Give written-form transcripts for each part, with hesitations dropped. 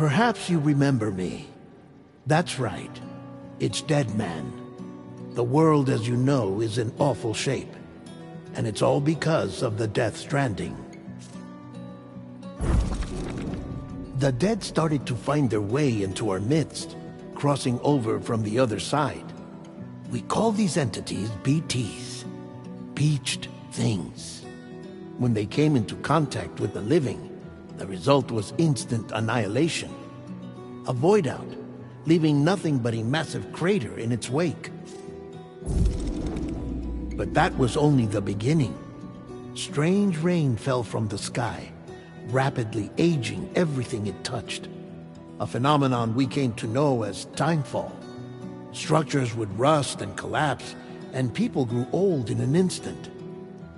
Perhaps you remember me. That's right. It's Deadman. The world, as you know, is in awful shape. And it's all because of the Death Stranding. The dead started to find their way into our midst, crossing over from the other side. We call these entities BTs. Beached Things. When they came into contact with the living, the result was instant annihilation. A void out, leaving nothing but a massive crater in its wake. But that was only the beginning. Strange rain fell from the sky, rapidly aging everything it touched. A phenomenon we came to know as timefall. Structures would rust and collapse, and people grew old in an instant.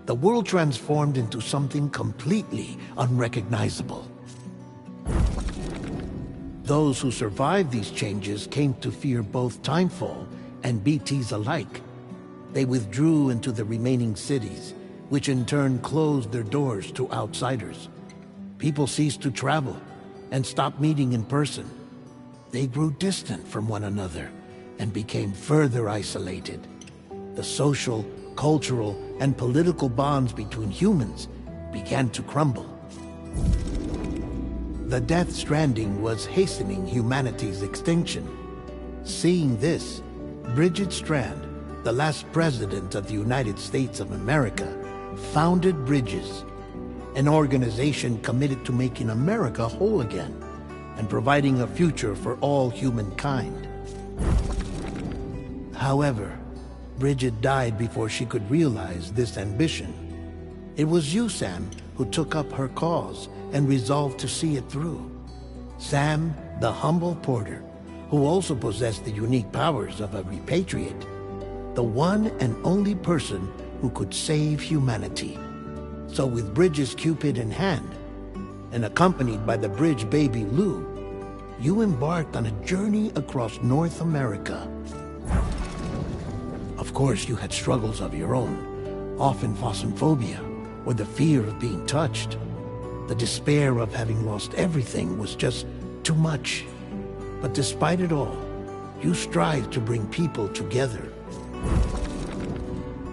The world transformed into something completely unrecognizable. Those who survived these changes came to fear both timefall and BTs alike. They withdrew into the remaining cities, which in turn closed their doors to outsiders. People ceased to travel and stopped meeting in person. They grew distant from one another and became further isolated. The social, cultural, and political bonds between humans began to crumble. The Death Stranding was hastening humanity's extinction. Seeing this, Bridget Strand, the last president of the United States of America, founded Bridges, an organization committed to making America whole again and providing a future for all humankind. However, Bridget died before she could realize this ambition. It was you, Sam, who took up her cause and resolved to see it through. Sam, the humble porter, who also possessed the unique powers of a repatriate. The one and only person who could save humanity. So with Bridges' Cupid in hand, and accompanied by the bridge baby Lou, you embarked on a journey across North America. Of course, you had struggles of your own, often phasmophobia, or the fear of being touched. The despair of having lost everything was just too much. But despite it all, you strived to bring people together.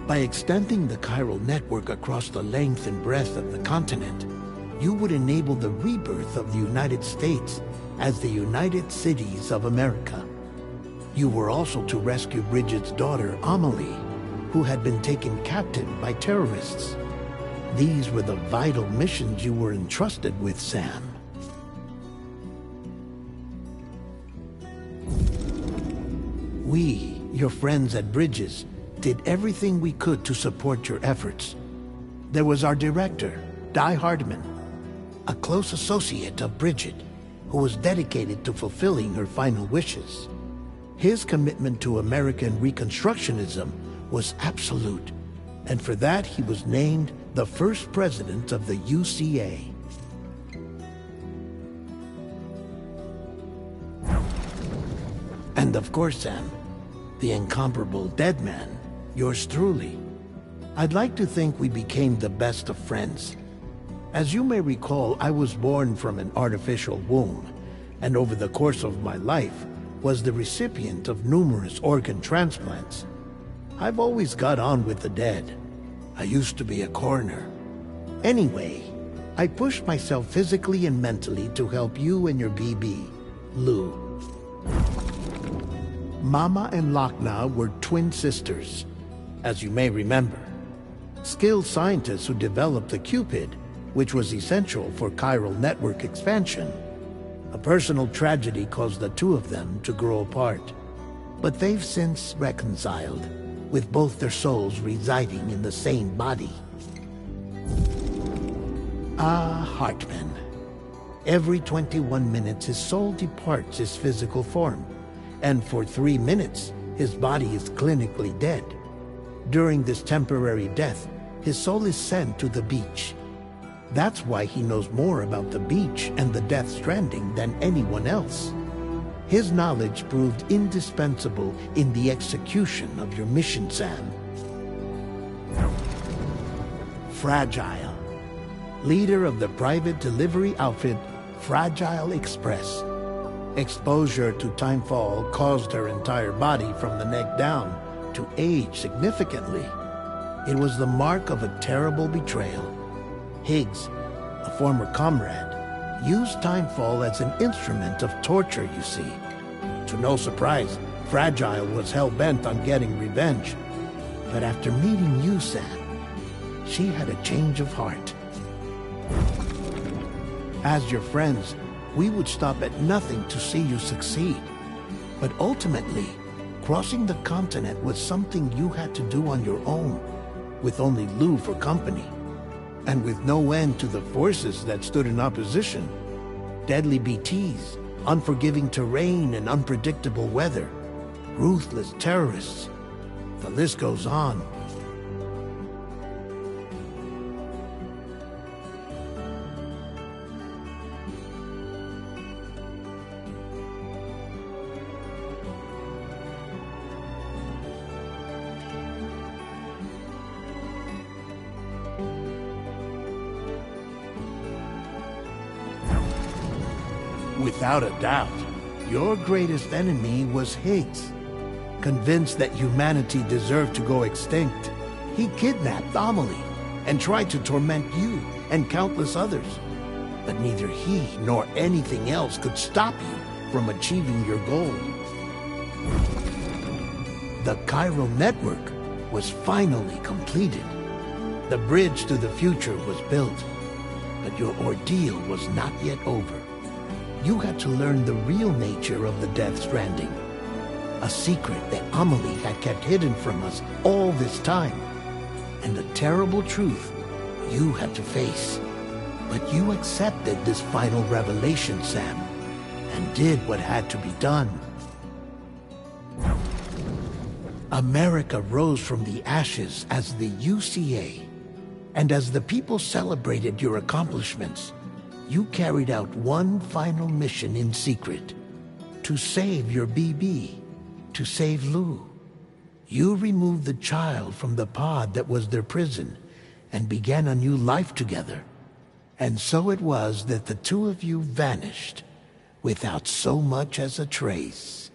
By extending the chiral network across the length and breadth of the continent, you would enable the rebirth of the United States as the United Cities of America. You were also to rescue Bridget's daughter, Amelie, who had been taken captive by terrorists. These were the vital missions you were entrusted with, Sam. We, your friends at Bridges, did everything we could to support your efforts. There was our director, Di Hardman, a close associate of Bridget, who was dedicated to fulfilling her final wishes. His commitment to American Reconstructionism was absolute, and for that he was named the first president of the UCA. And of course, Sam, the incomparable Deadman, yours truly. I'd like to think we became the best of friends. As you may recall, I was born from an artificial womb, and over the course of my life was the recipient of numerous organ transplants. I've always got on with the dead. I used to be a coroner. Anyway, I pushed myself physically and mentally to help you and your BB, Lou. Mama and Lochna were twin sisters, as you may remember. Skilled scientists who developed the Cupid, which was essential for chiral network expansion. A personal tragedy caused the two of them to grow apart. But they've since reconciled, with both their souls residing in the same body. Ah, Hartman. Every 21 minutes his soul departs his physical form, and for 3 minutes his body is clinically dead. During this temporary death, his soul is sent to the beach. That's why he knows more about the beach and the Death Stranding than anyone else. His knowledge proved indispensable in the execution of your mission, Sam. Fragile, leader of the private delivery outfit Fragile Express, Exposure to timefall caused her entire body from the neck down to age significantly. It was the mark of a terrible betrayal. Higgs, a former comrade, used timefall as an instrument of torture, you see. To no surprise, Fragile was hell-bent on getting revenge. But after meeting you, Sam, she had a change of heart. As your friends, we would stop at nothing to see you succeed. But ultimately, crossing the continent was something you had to do on your own, with only Lou for company. And with no end to the forces that stood in opposition. Deadly BTs, unforgiving terrain and unpredictable weather, ruthless terrorists. The list goes on. Without a doubt, your greatest enemy was Higgs. Convinced that humanity deserved to go extinct, he kidnapped Amelie and tried to torment you and countless others. But neither he nor anything else could stop you from achieving your goal. The chiral network was finally completed. The bridge to the future was built, but your ordeal was not yet over. You had to learn the real nature of the Death Stranding. A secret that Amelie had kept hidden from us all this time. And the terrible truth you had to face. But you accepted this final revelation, Sam, and did what had to be done. America rose from the ashes as the UCA. And as the people celebrated your accomplishments, you carried out one final mission in secret. To save your BB. To save Lou. You removed the child from the pod that was their prison and began a new life together. And so it was that the two of you vanished without so much as a trace.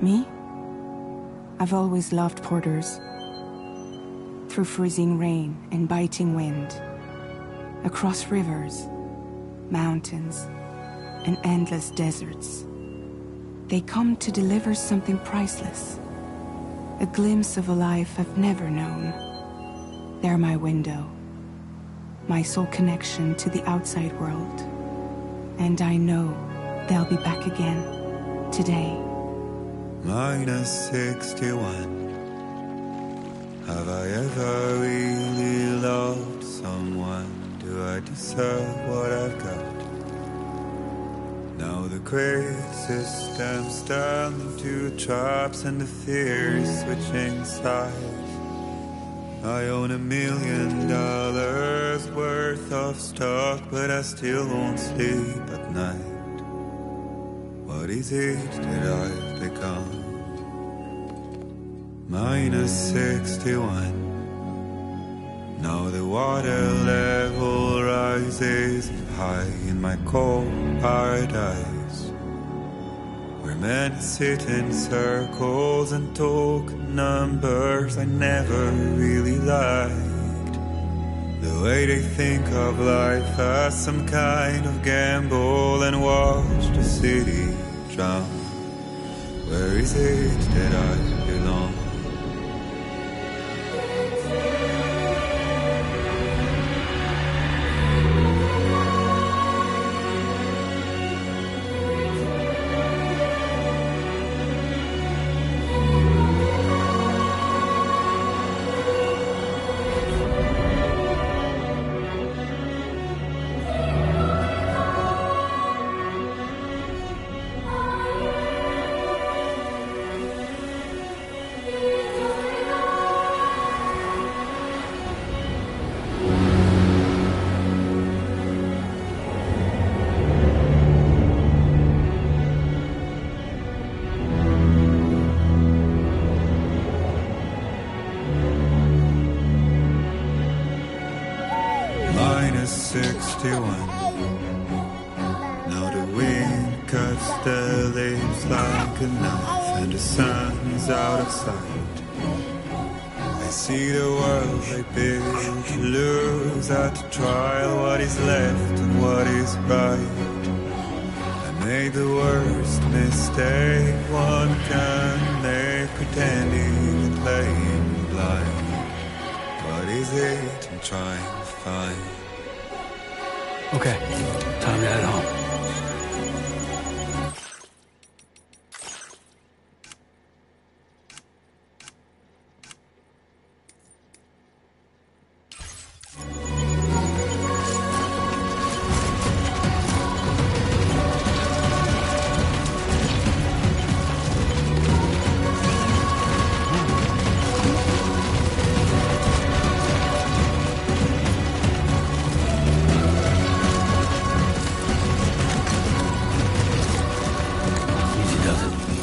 Me? I've always loved porters. Through freezing rain and biting wind, across rivers, mountains, and endless deserts, they come to deliver something priceless, a glimpse of a life I've never known. They're my window, my sole connection to the outside world, and I know they'll be back again today. -61. Have I ever really loved someone? Do I deserve what I've got? Now the great system's turned into traps and the fear is switching sides. I own $1 million worth of stock, but I still won't sleep at night. What is it that I've become? -61. Now the water level rises high in my cold paradise, where men sit in circles and talk numbers I never really liked. The way they think of life as some kind of gamble and watch the city drown. Where is it that I belong? -61. Now the wind cuts the leaves like a knife, and the sun's out of sight. I see the world they build to lose at the trial, what is left and what is right. I made the worst mistake one can make, pretending and playing blind. What is it I'm trying to find? Okay, time to head home.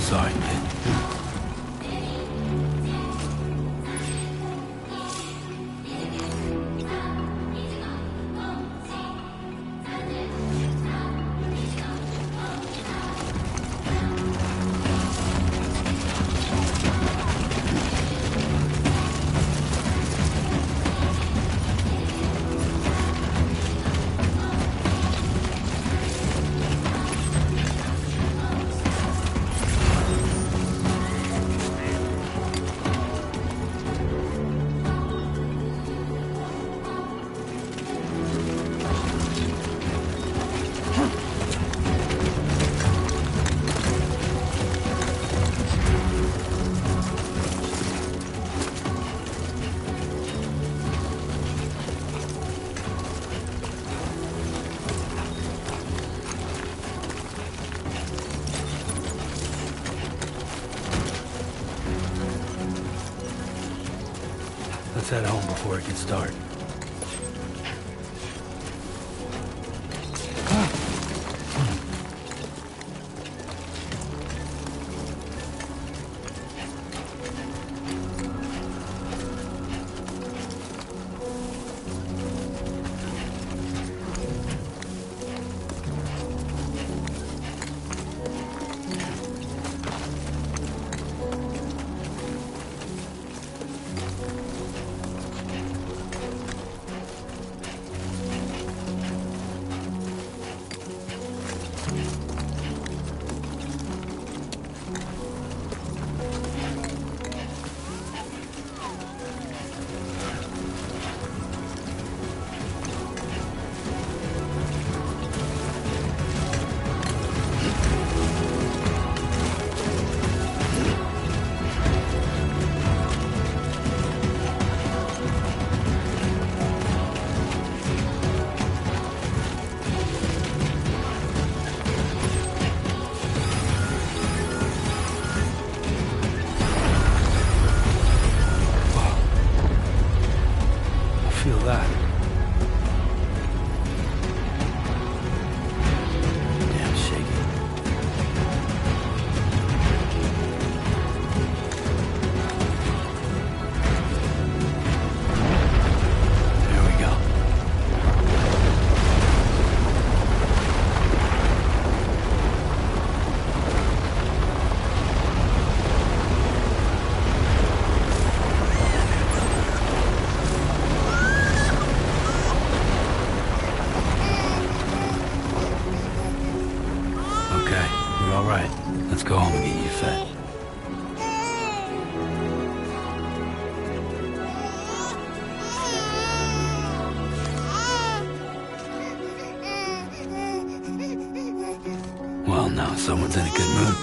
Sorry, kid. Let's head home before it gets dark. right, let's go home and get you fed. Well, now someone's in a good mood.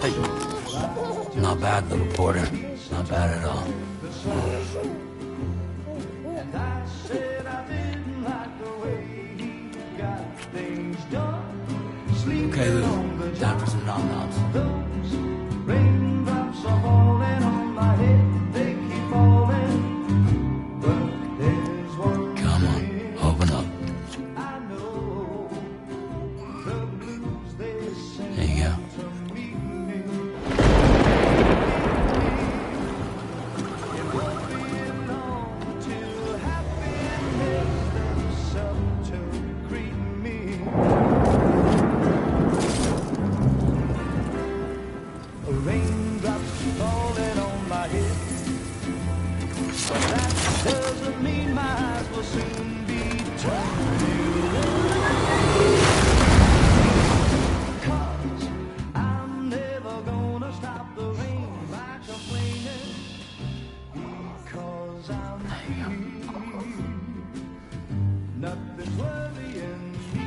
Hey. Not bad, little Porter. Not bad at all. Okay, Lou. Time for some nom-noms. Raindrops are falling on my head, they keep falling. But there's one Come on, open up. I know, the blues they sing There you go. to me. It won't be long till happiness themselves to greet me. Raindrops falling on my head, but that doesn't mean my eyes will soon be turned to red. 'Cause I'm never gonna stop the rain by complaining, because I'm free. Nothing's worrying me.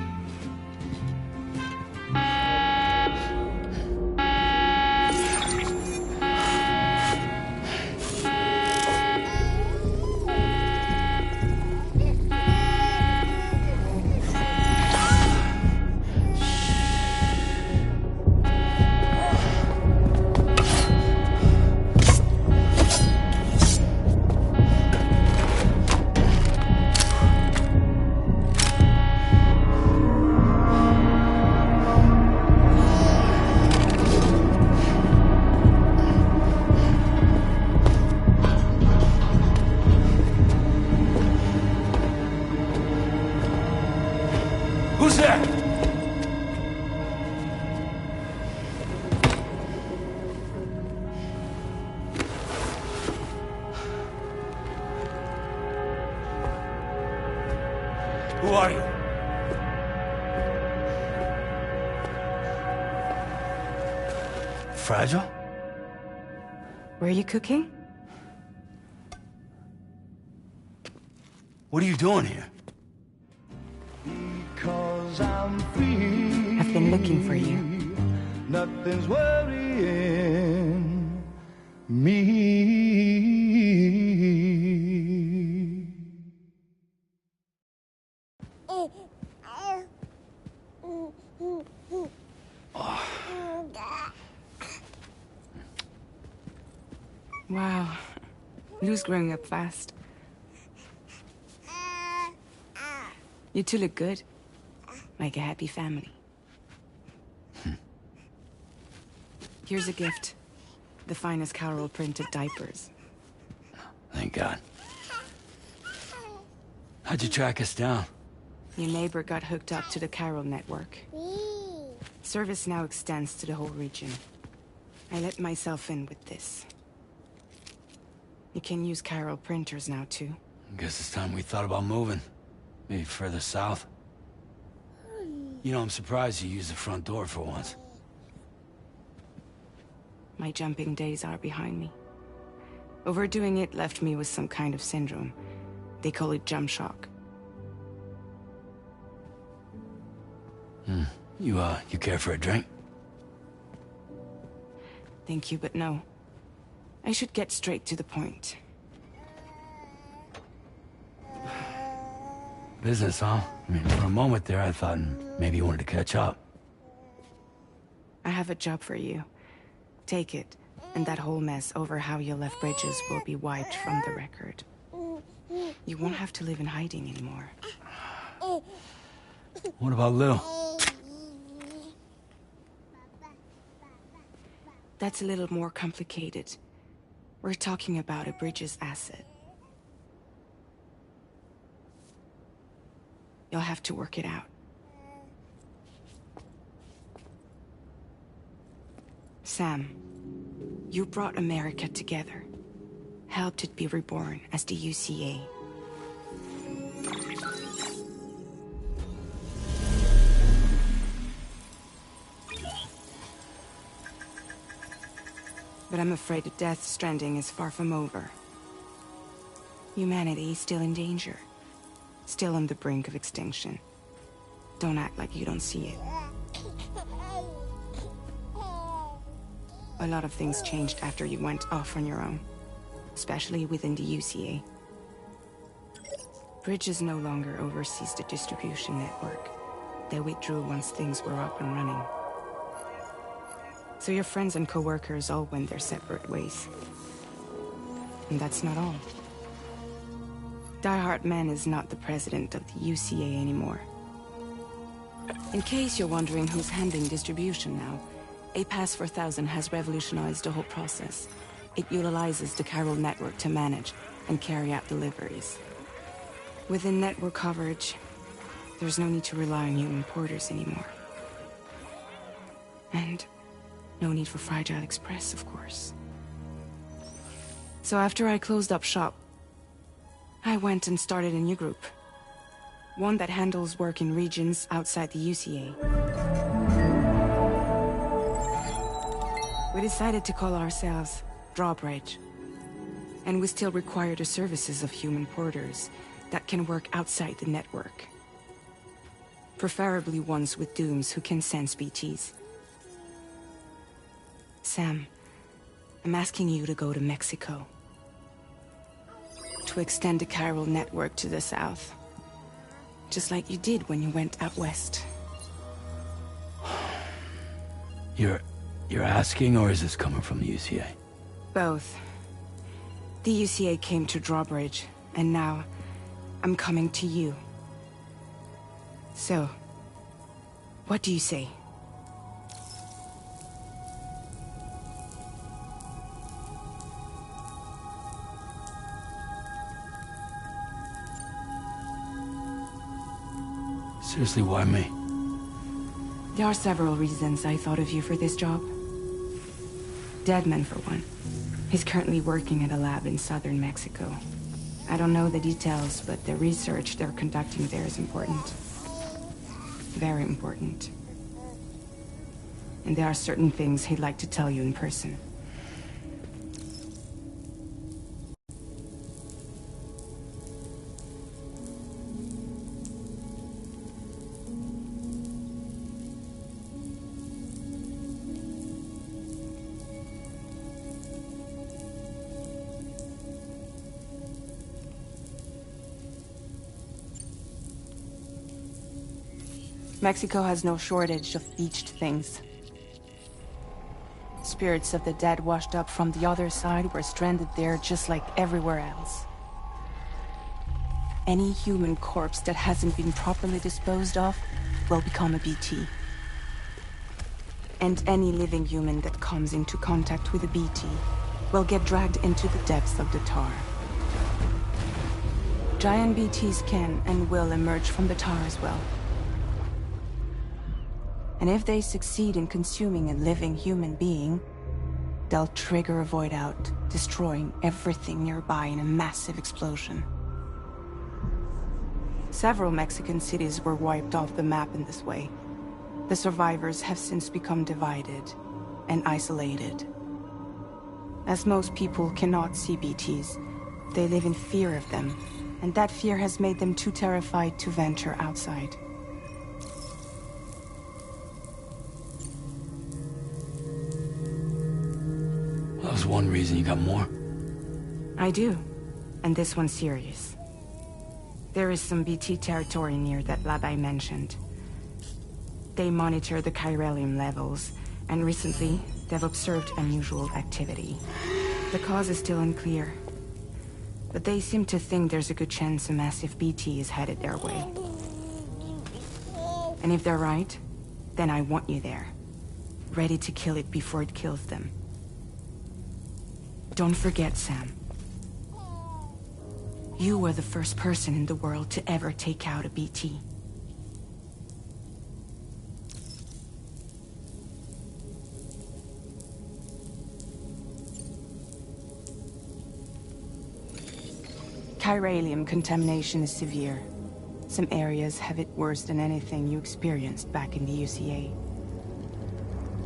Who's there? Who are you? Fragile? Were you cooking? What are you doing here? Because I'm free. I've been looking for you. Nothing's worrying me. Wow. Lou's growing up fast. You two look good. Like a happy family. Here's a gift. The finest Carol printed diapers. Thank God. How'd you track us down? Your neighbor got hooked up to the Carol network. Service now extends to the whole region. I let myself in with this. You can use Carol printers now, too. Guess it's time we thought about moving. Maybe further south. You know, I'm surprised you used the front door for once. My jumping days are behind me. Overdoing it left me with some kind of syndrome. They call it jump shock. You care for a drink? Thank you, but no. I should get straight to the point. Business, huh? I mean, for a moment there, I thought maybe you wanted to catch up. I have a job for you. Take it, and that whole mess over how you left Bridges will be wiped from the record. You won't have to live in hiding anymore. What about Lou? That's a little more complicated. We're talking about a Bridges asset. You'll have to work it out. Sam, you brought America together. Helped it be reborn as the UCA. But I'm afraid that Death Stranding is far from over. Humanity is still in danger. still on the brink of extinction. Don't act like you don't see it. A lot of things changed after you went off on your own, especially within the UCA. Bridges no longer oversees the distribution network. They withdrew once things were up and running. So your friends and co-workers all went their separate ways. And that's not all. Die Hartman is not the president of the UCA anymore. In case you're wondering who's handling distribution now, A Pass 4000 has revolutionized the whole process. It utilizes the chiral network to manage and carry out deliveries. Within network coverage, there's no need to rely on human porters anymore. And no need for Fragile Express, of course. So after I closed up shop, I went and started a new group. One that handles work in regions outside the UCA. We decided to call ourselves Drawbridge. And we still require the services of human porters that can work outside the network. Preferably ones with dooms who can sense BTs. Sam, I'm asking you to go to Mexico. To extend the chiral network to the south. Just like you did when you went out west. You're asking, or is this coming from the UCA? Both. The UCA came to Drawbridge, and now I'm coming to you. So, what do you say? Seriously, why me? There are several reasons I thought of you for this job. Deadman, for one. He's currently working at a lab in southern Mexico. I don't know the details, but the research they're conducting there is important. Very important. And there are certain things he'd like to tell you in person. Mexico has no shortage of beached things. Spirits of the dead washed up from the other side were stranded there just like everywhere else. Any human corpse that hasn't been properly disposed of will become a BT. And any living human that comes into contact with a BT will get dragged into the depths of the tar. Giant BTs can and will emerge from the tar as well. And if they succeed in consuming a living human being, they'll trigger a void out, destroying everything nearby in a massive explosion. Several Mexican cities were wiped off the map in this way. The survivors have since become divided and isolated. As most people cannot see BTs, they live in fear of them, and that fear has made them too terrified to venture outside. That was one reason. You got more? I do. And this one's serious. There is some BT territory near that lab I mentioned. They monitor the chiralium levels, and recently, they've observed unusual activity. The cause is still unclear, but they seem to think there's a good chance a massive BT is headed their way. And if they're right, then I want you there, ready to kill it before it kills them. Don't forget, Sam. You were the first person in the world to ever take out a BT. Chiralium contamination is severe. Some areas have it worse than anything you experienced back in the UCA.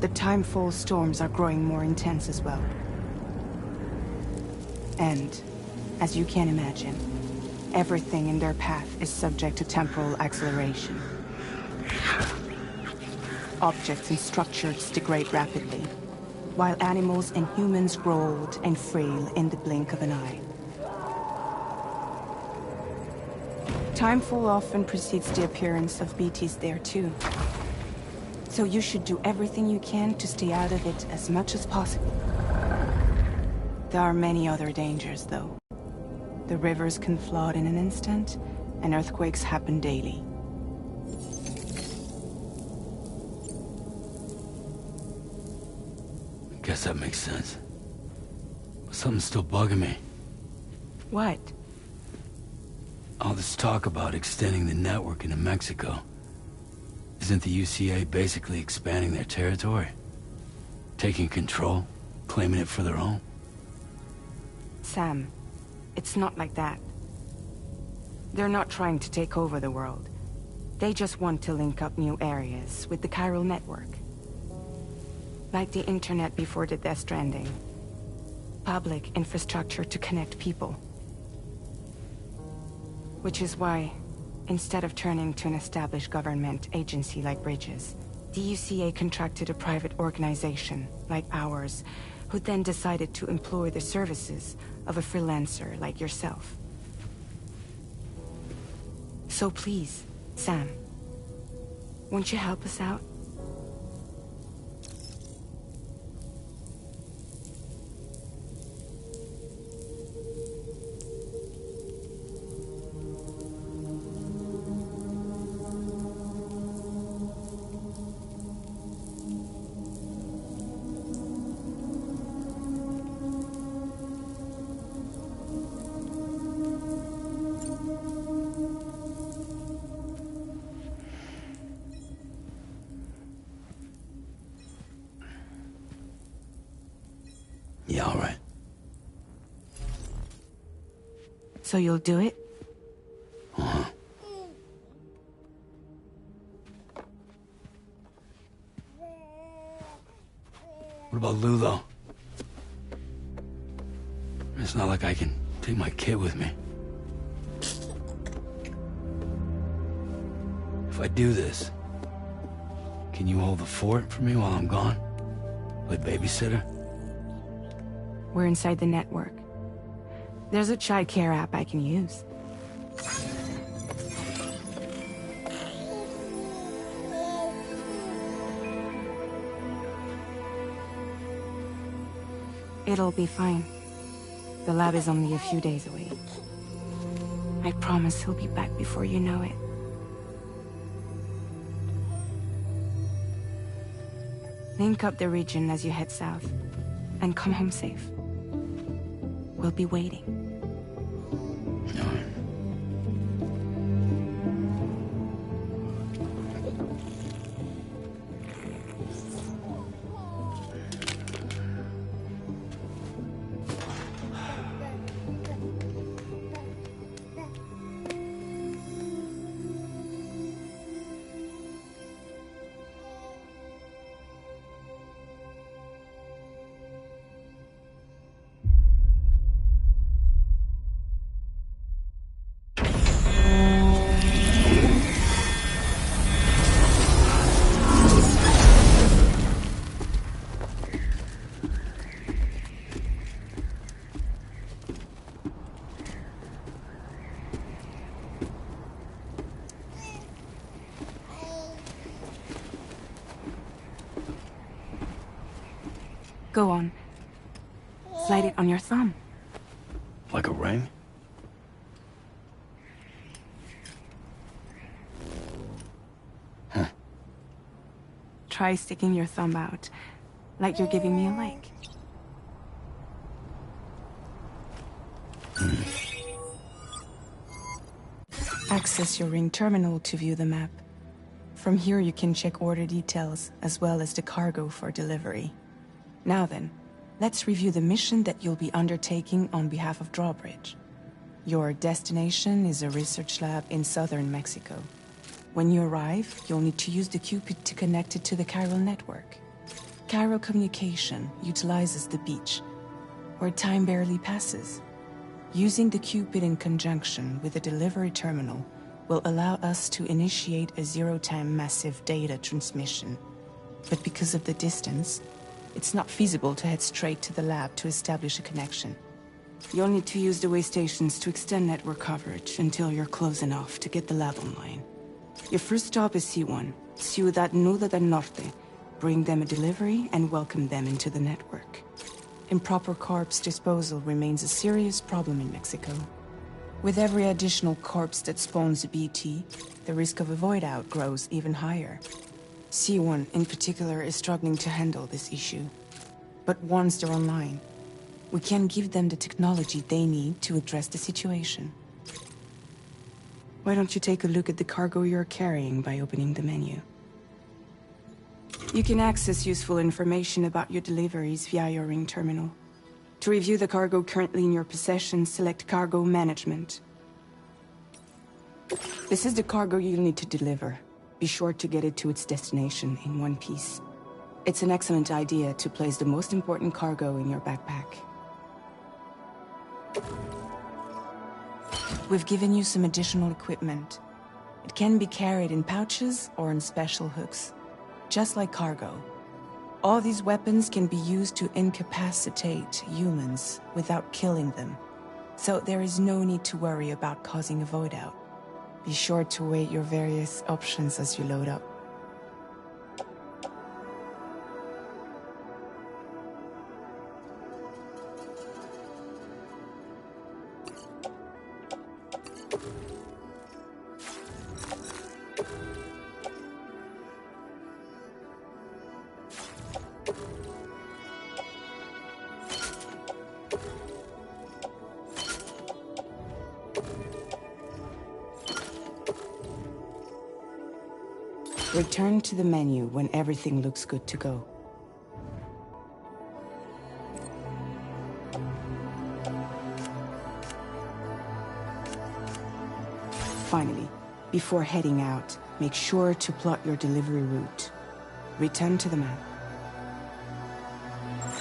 The timefall storms are growing more intense as well. And, as you can imagine, Everything in their path is subject to temporal acceleration. Objects and structures degrade rapidly, while animals and humans grow old and frail in the blink of an eye. Timefall often precedes the appearance of BTs there too. So you should do everything you can to stay out of it as much as possible. There are many other dangers, though. The rivers can flood in an instant, and earthquakes happen daily. Guess that makes sense. But something's still bugging me. What? All this talk about extending the network into Mexico. Isn't the UCA basically expanding their territory? Taking control? Claiming it for their own? Sam, it's not like that. They're not trying to take over the world. They just want to link up new areas with the chiral network. Like the internet before the Death Stranding. Public infrastructure to connect people. Which is why, instead of turning to an established government agency like Bridges, the UCA contracted a private organization, like ours, who then decided to employ the services of a freelancer like yourself. So please, Sam, won't you help us out? Yeah, all right. So you'll do it? Uh-huh. What about Lou, though? It's not like I can take my kid with me. If I do this, can you hold the fort for me while I'm gone? Play babysitter? We're inside the network. There's a child care app I can use. It'll be fine. The lab is only a few days away. I promise he'll be back before you know it. Link up the region as you head south, and come home safe. We'll be waiting. All right. Go on. Slide it on your thumb. Like a ring? Huh. Try sticking your thumb out, like you're giving me a like. Access your ring terminal to view the map. From here you can check order details, as well as the cargo for delivery. Now then, let's review the mission that you'll be undertaking on behalf of Drawbridge. Your destination is a research lab in southern Mexico. When you arrive, you'll need to use the Cupid to connect it to the chiral network. Chiral communication utilizes the beach, where time barely passes. Using the Cupid in conjunction with the delivery terminal will allow us to initiate a zero-time massive data transmission. But because of the distance, it's not feasible to head straight to the lab to establish a connection. You'll need to use the way stations to extend network coverage until you're close enough to get the lab online. Your first stop is C1, Ciudad Nuda del Norte. Bring them a delivery and welcome them into the network. Improper corpse disposal remains a serious problem in Mexico. With every additional corpse that spawns a BT, the risk of a void out grows even higher. C1 in particular is struggling to handle this issue. But once they're online, we can give them the technology they need to address the situation. Why don't you take a look at the cargo you're carrying by opening the menu? You can access useful information about your deliveries via your ring terminal. To review the cargo currently in your possession, select Cargo Management. This is the cargo you'll need to deliver. Be sure to get it to its destination in one piece. It's an excellent idea to place the most important cargo in your backpack. We've given you some additional equipment. It can be carried in pouches or in special hooks, just like cargo. All these weapons can be used to incapacitate humans without killing them, so there is no need to worry about causing a void out. Be sure to weigh your various options as you load up. Return to the menu when everything looks good to go. Finally, before heading out, make sure to plot your delivery route. Return to the map.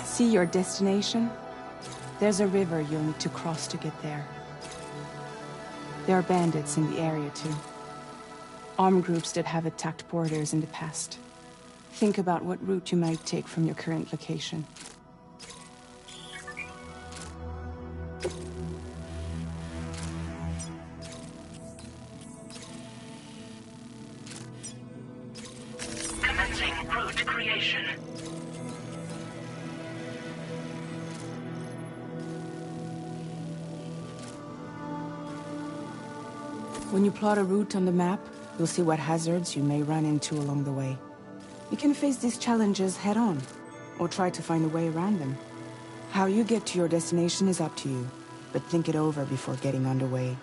See your destination? There's a river you'll need to cross to get there. There are bandits in the area too. Armed groups that have attacked porters in the past. Think about what route you might take from your current location. Commencing route creation. When you plot a route on the map, you'll see what hazards you may run into along the way. You can face these challenges head-on, or try to find a way around them. How you get to your destination is up to you, but think it over before getting underway.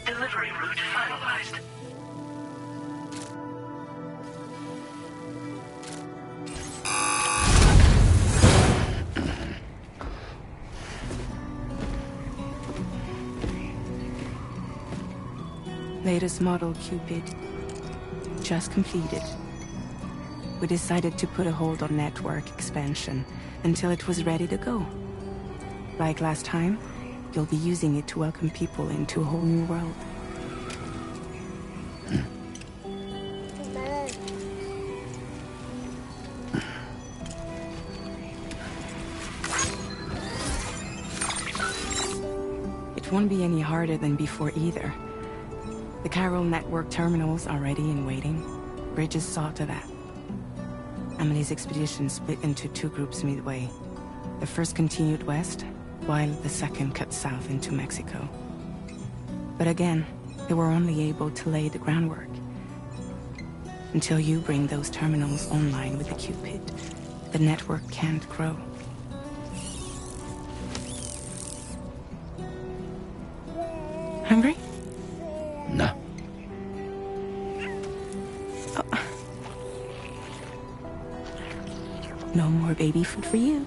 Delivery route finalized. Latest model Cupid. Just completed. We decided to put a hold on network expansion until it was ready to go. Like last time, you'll be using it to welcome people into a whole new world. It won't be any harder than before either. The Chiral network terminals are ready and waiting. Bridges saw to that. Amelie's expedition split into two groups midway. The first continued west, while the second cut south into Mexico. But again, they were only able to lay the groundwork. Until you bring those terminals online with the Cupid, the network can't grow. hungry? No. No more baby food for you.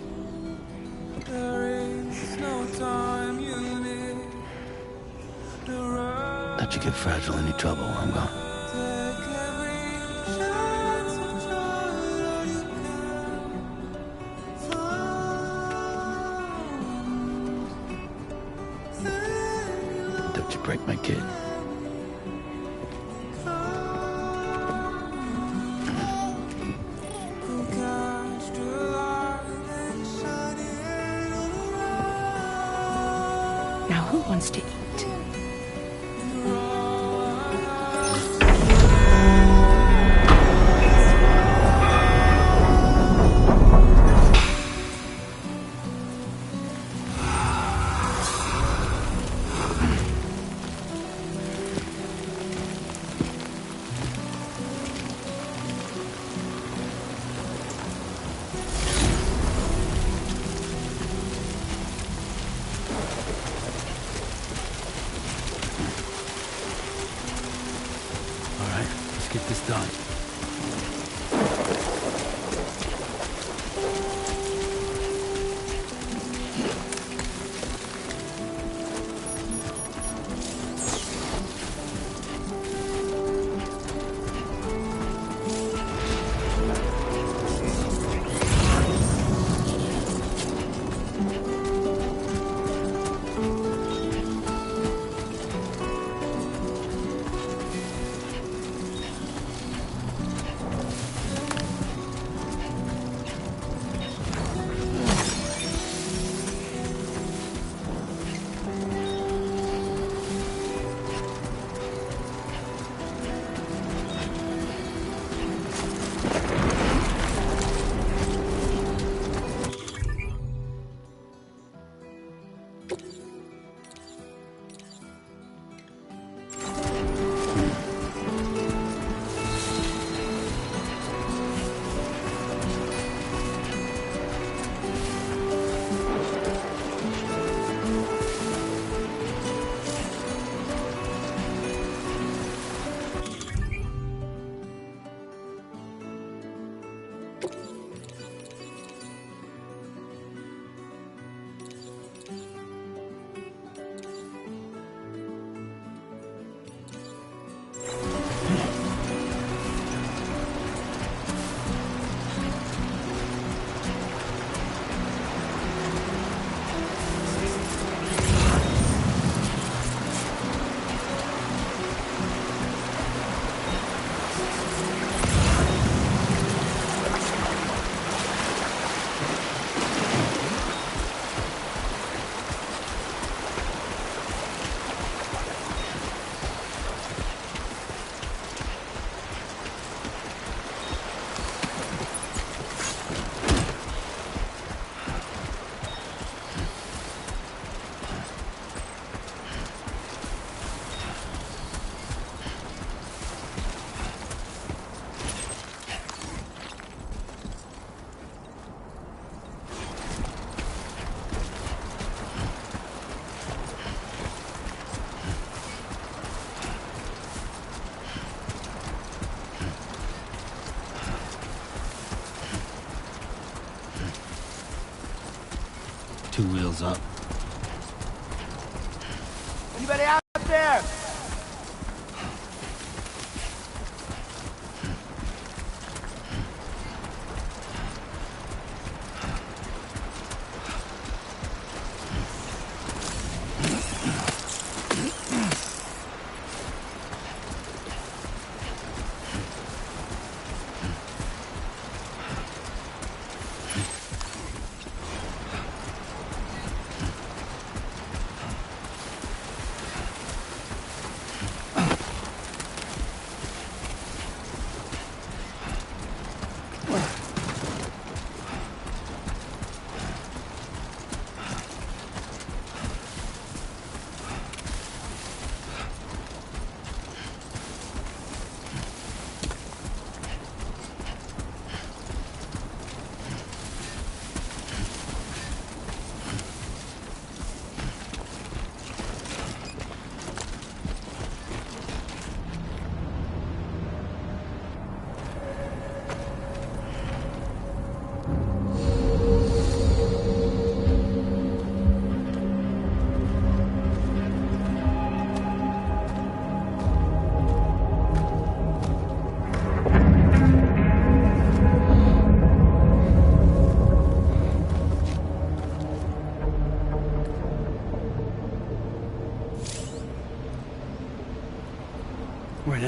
Let you get fragile any trouble while I'm gone. Don't you break my kid. Now who wants to eat? All right, let's get this done. Two wheels up. Anybody out there?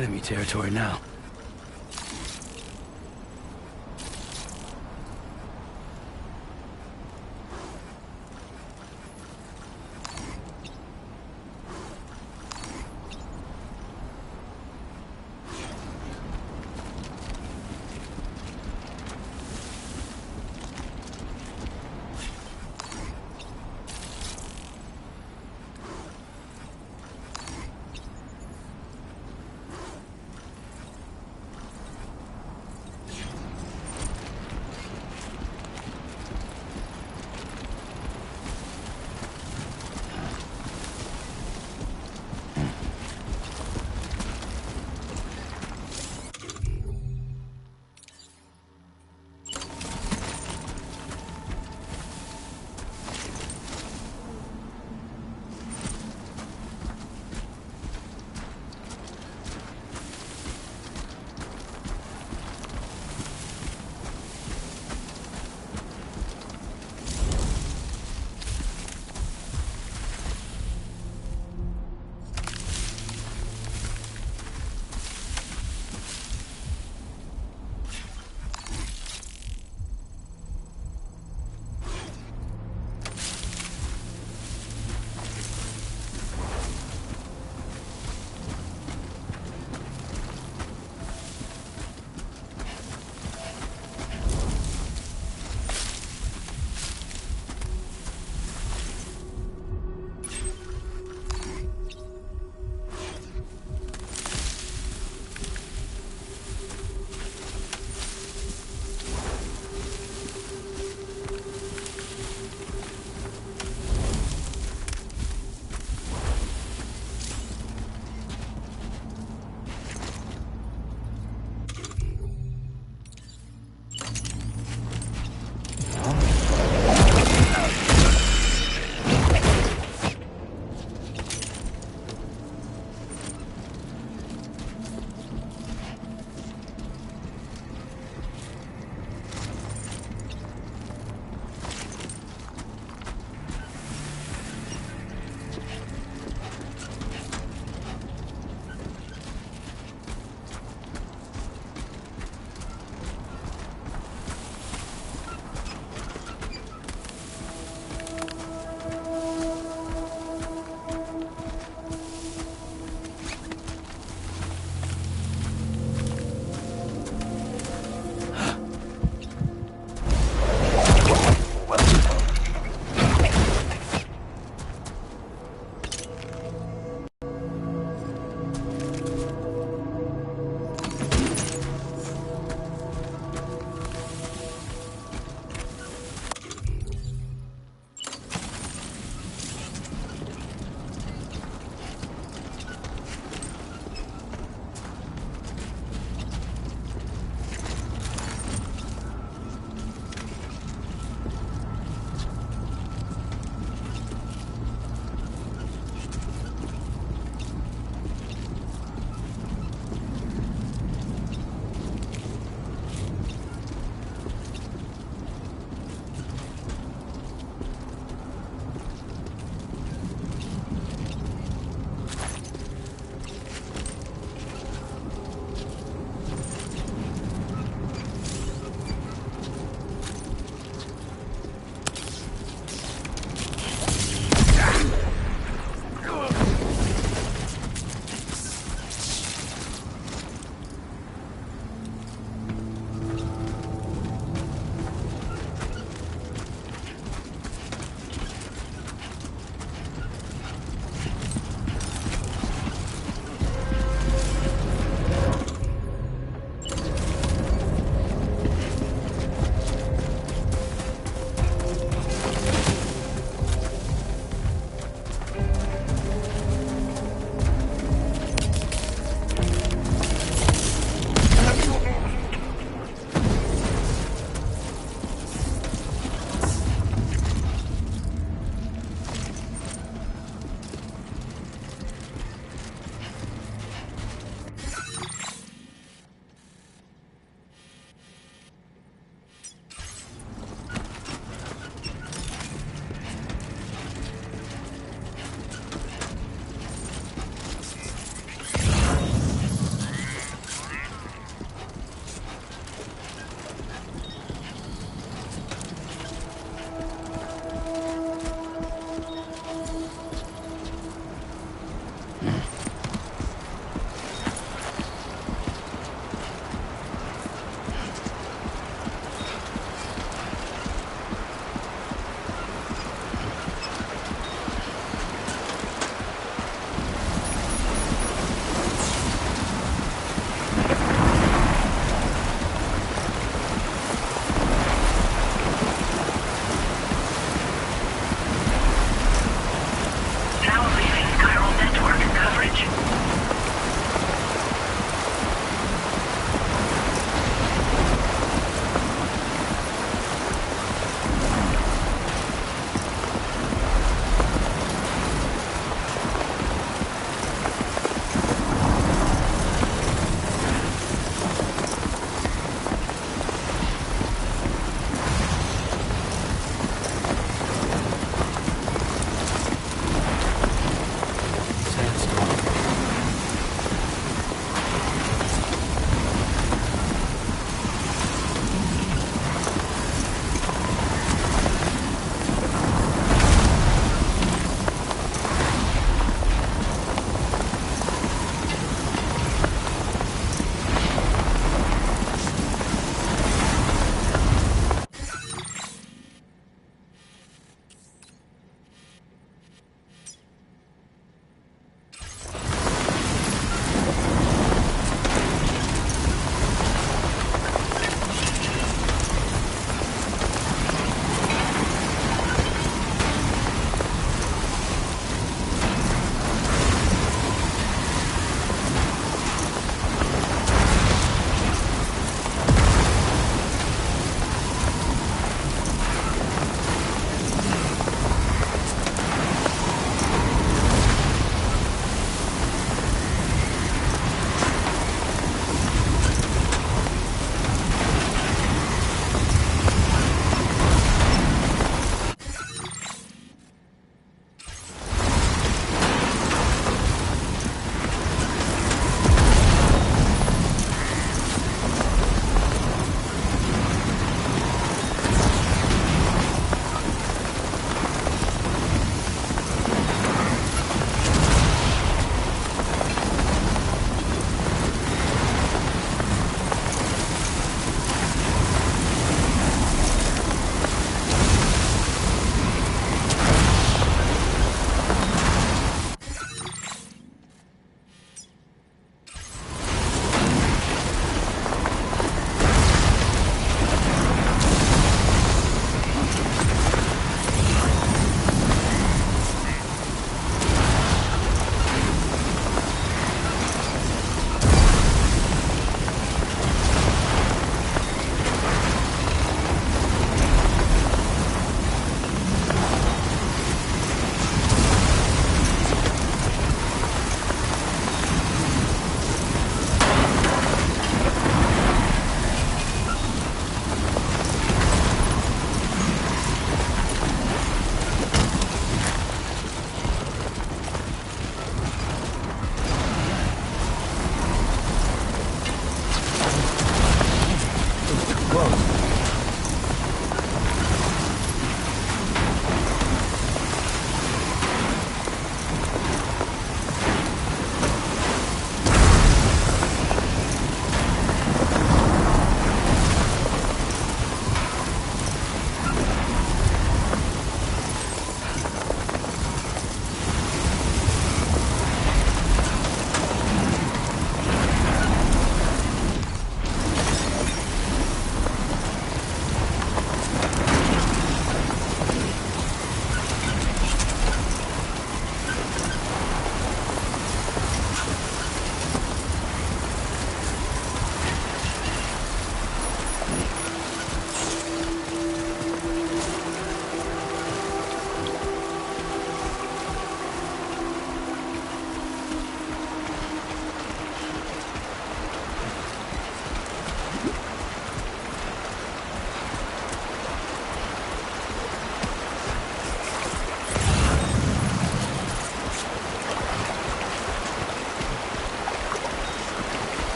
enemy territory now.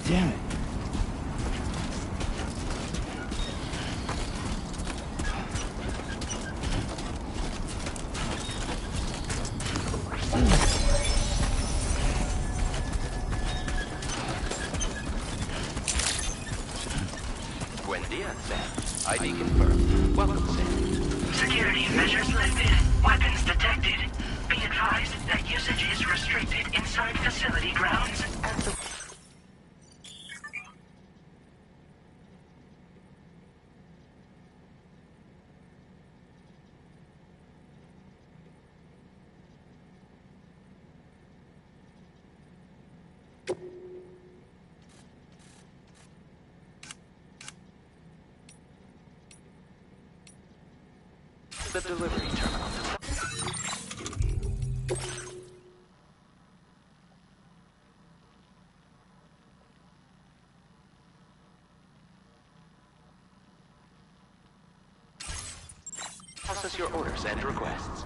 Damn it. Buen dia, Sam. ID confirmed. Welcome, Sam. Security measures lifted. Weapons detected. Be advised that usage is restricted inside facility grounds. The delivery terminal. Process your orders and requests.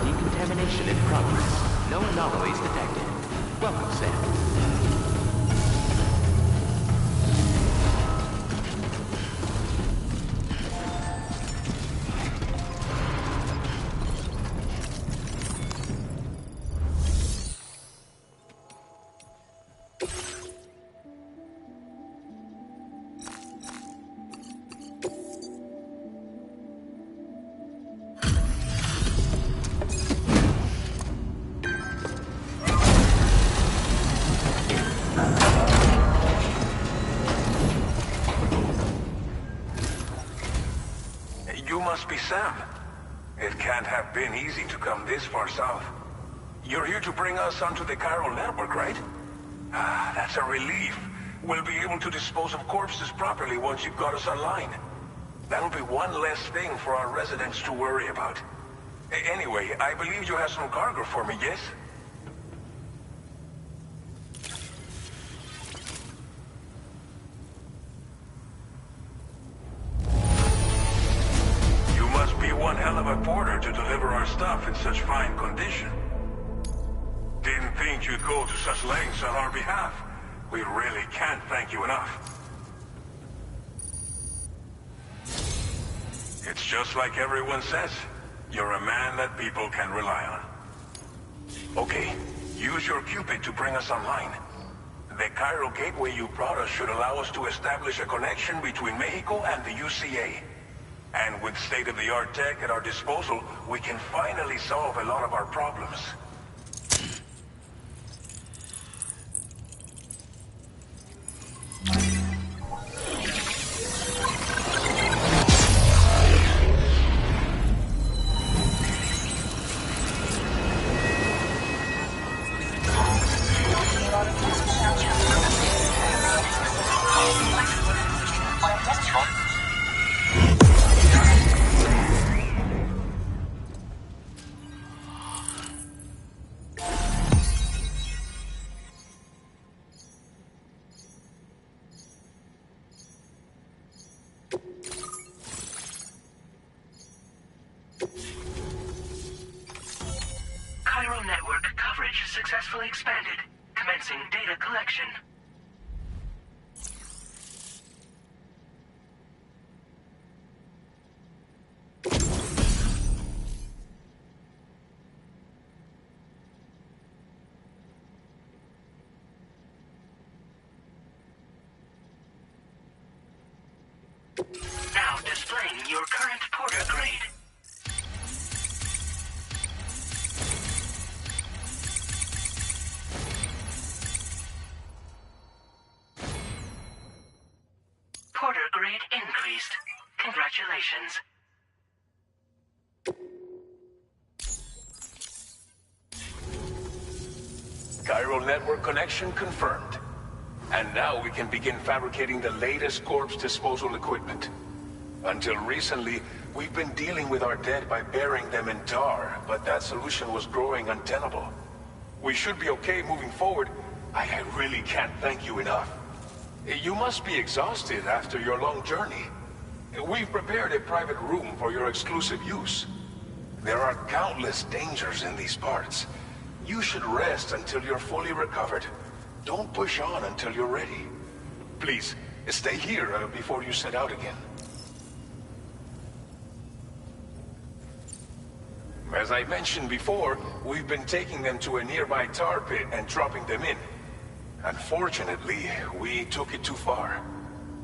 Decontamination in progress. No anomalies detected. Welcome, Sam. You must be Sam. It can't have been easy to come this far south. You're here to bring us onto the chiral network, right? Ah, that's a relief. We'll be able to dispose of corpses properly once you've got us online. That'll be one less thing for our residents to worry about. Anyway, I believe you have some cargo for me, yes? You must be one hell of a porter to deliver our stuff in such fine condition. Didn't think you'd go to such lengths on our behalf. We really can't thank you enough. It's just like everyone says. You're a man that people can rely on. Okay, use your Cupid to bring us online. The chiral gateway you brought us should allow us to establish a connection between Mexico and the UCA. And with state-of-the-art tech at our disposal, we can finally solve a lot of our problems. Chiral network coverage successfully expanded. Commencing data collection. Now displaying your current porter grade. network connection confirmed. And now we can begin fabricating the latest corpse disposal equipment. Until recently, we've been dealing with our dead by burying them in tar, but that solution was growing untenable. We should be okay moving forward. I really can't thank you enough. You must be exhausted after your long journey. We've prepared a private room for your exclusive use. There are countless dangers in these parts. You should rest until you're fully recovered. Don't push on until you're ready. Please, stay here before you set out again. As I mentioned before, we've been taking them to a nearby tar pit and dropping them in. Unfortunately, we took it too far.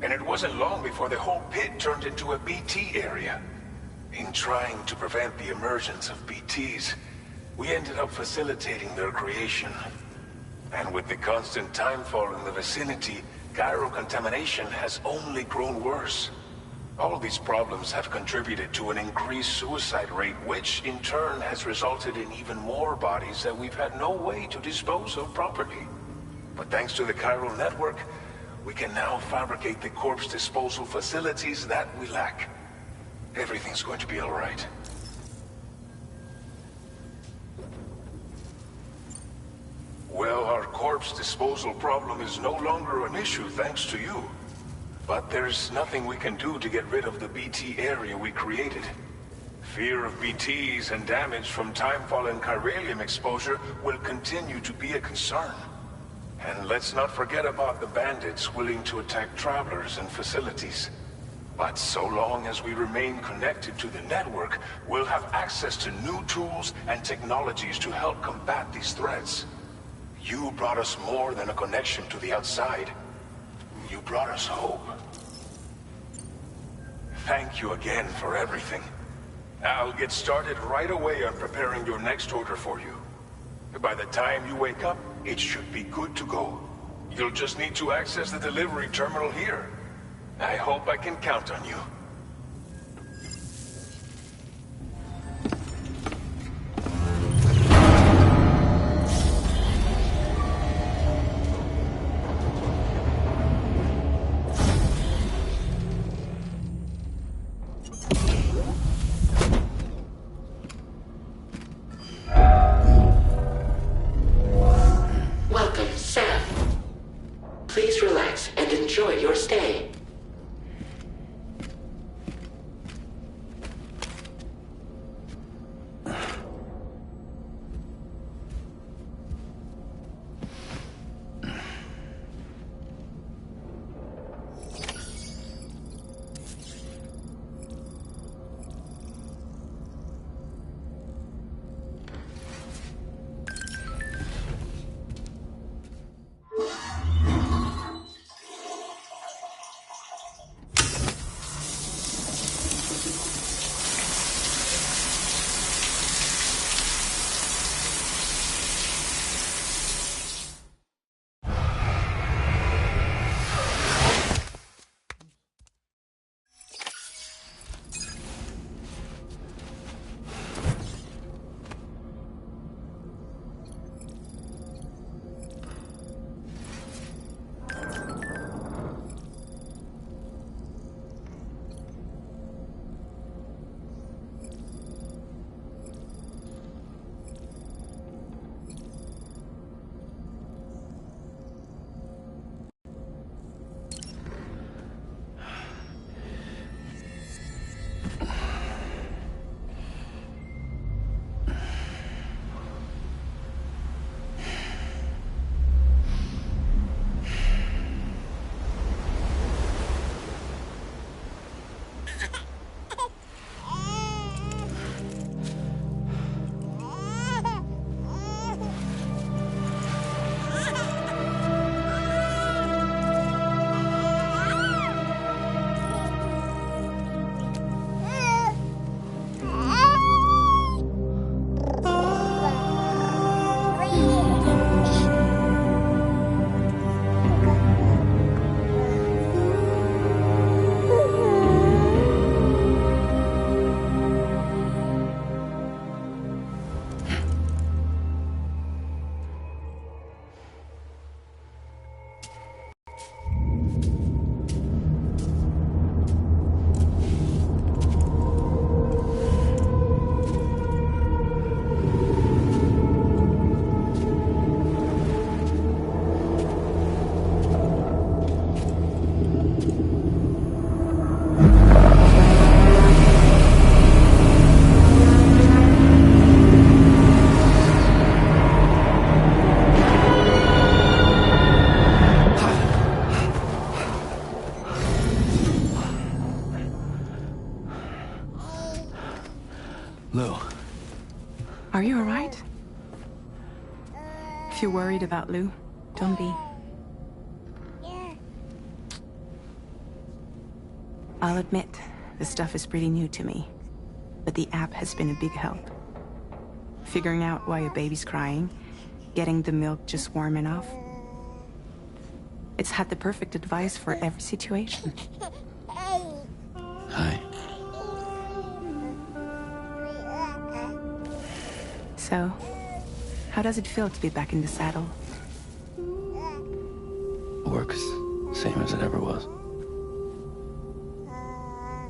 And it wasn't long before the whole pit turned into a BT area. In trying to prevent the emergence of BTs, we ended up facilitating their creation. And with the constant timefall in the vicinity, gyro contamination has only grown worse. All these problems have contributed to an increased suicide rate, which in turn has resulted in even more bodies that we've had no way to dispose of properly. But thanks to the chiral network, we can now fabricate the corpse disposal facilities that we lack. Everything's going to be all right. Well, our corpse disposal problem is no longer an issue thanks to you. But there's nothing we can do to get rid of the BT area we created. Fear of BTs and damage from timefall and chiralium exposure will continue to be a concern. And let's not forget about the bandits willing to attack travelers and facilities. But so long as we remain connected to the network, we'll have access to new tools and technologies to help combat these threats. You brought us more than a connection to the outside. You brought us hope. Thank you again for everything. I'll get started right away on preparing your next order for you. By the time you wake up, it should be good to go. You'll just need to access the delivery terminal here. I hope I can count on you. Welcome, Sam. Please relax and enjoy your stay. Lou. Are you alright? If you're worried about Lou, don't be. I'll admit, this stuff is pretty new to me, but the app has been a big help. Figuring out why a baby's crying, getting the milk just warm enough. It's had the perfect advice for every situation. Hi. So, how does it feel to be back in the saddle? Work's same as it ever was.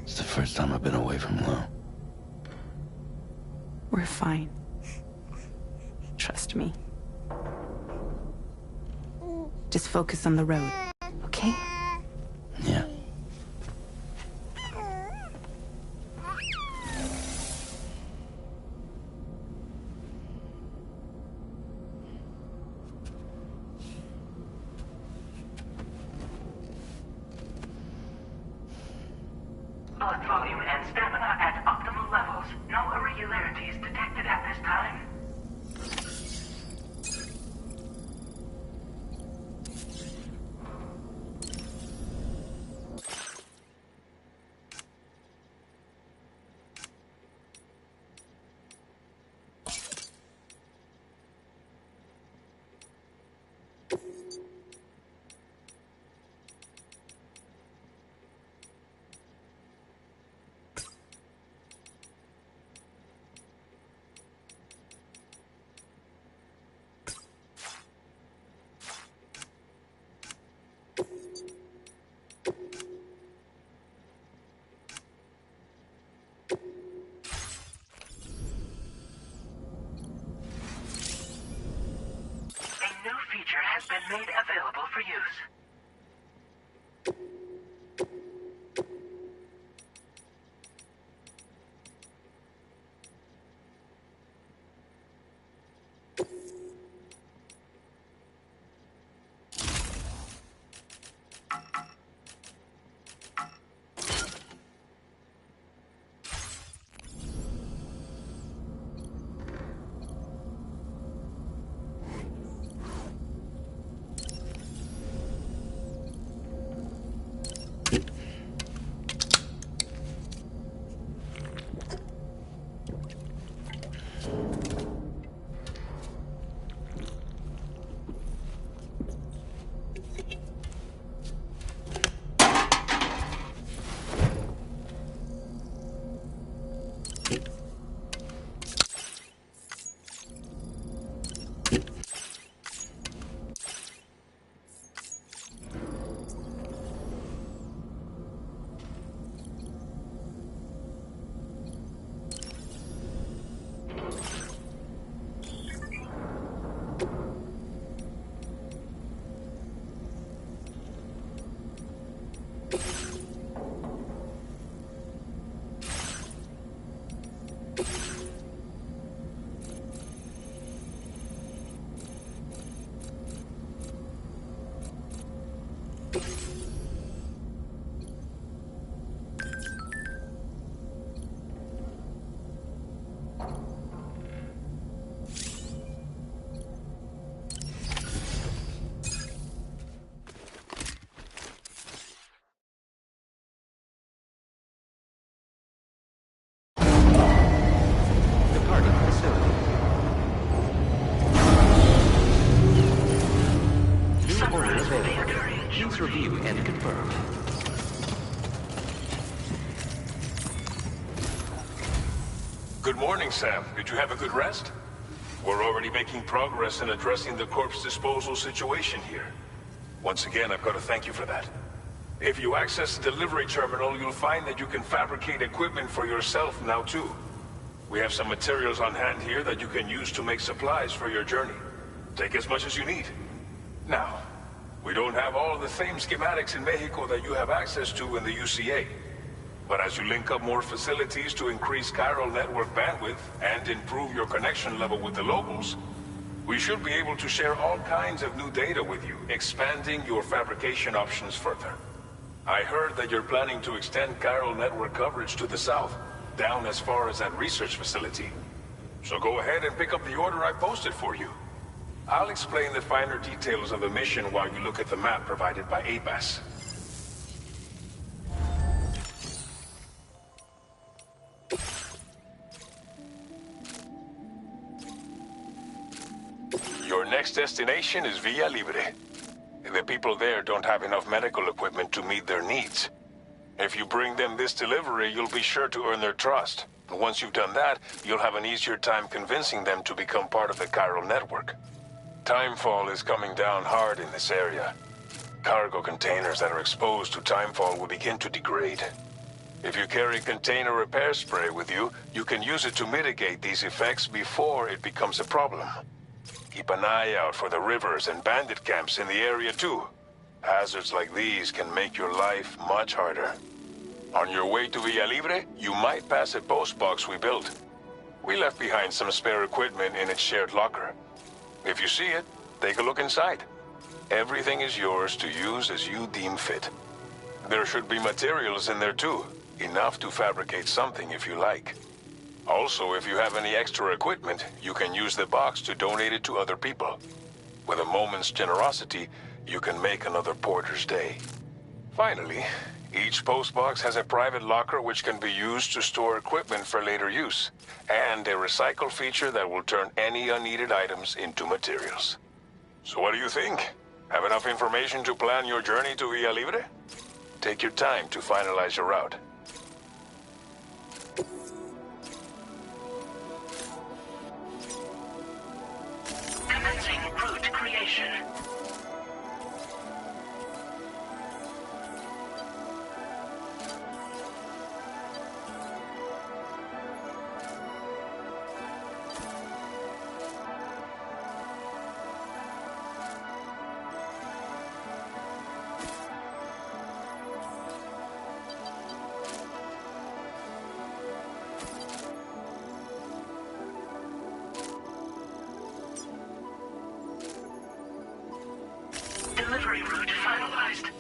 It's the first time I've been away from Lou. We're fine. Trust me. Just focus on the road, okay? Yeah. Blood volume and stamina at optimal levels. No irregularities detected at this time. A new feature has been made available for use. Please review and confirm. Good morning, Sam. Did you have a good rest? We're already making progress in addressing the corpse disposal situation here. Once again, I've got to thank you for that. If you access the delivery terminal, you'll find that you can fabricate equipment for yourself now too. We have some materials on hand here that you can use to make supplies for your journey. Take as much as you need. Now, we don't have all the same schematics in Mexico that you have access to in the UCA. But as you link up more facilities to increase chiral network bandwidth and improve your connection level with the locals, we should be able to share all kinds of new data with you, expanding your fabrication options further. I heard that you're planning to extend chiral network coverage to the south. down as far as that research facility. So go ahead and pick up the order I posted for you. I'll explain the finer details of the mission while you look at the map provided by ABAS. Your next destination is Villa Libre. The people there don't have enough medical equipment to meet their needs. If you bring them this delivery, you'll be sure to earn their trust. And once you've done that, you'll have an easier time convincing them to become part of the chiral network. Timefall is coming down hard in this area. Cargo containers that are exposed to timefall will begin to degrade. If you carry container repair spray with you, you can use it to mitigate these effects before it becomes a problem. Keep an eye out for the rivers and bandit camps in the area too. Hazards like these can make your life much harder. On your way to Villa Libre, you might pass a post box we built. We left behind some spare equipment in its shared locker. If you see it, take a look inside. Everything is yours to use as you deem fit. There should be materials in there too, enough to fabricate something if you like. Also, if you have any extra equipment, you can use the box to donate it to other people. With a moment's generosity, you can make another porter's day. Finally, each postbox has a private locker which can be used to store equipment for later use, and a recycle feature that will turn any unneeded items into materials. So what do you think? Have enough information to plan your journey to Villa Libre? Take your time to finalize your route. Commencing route creation. Delivery route finalized.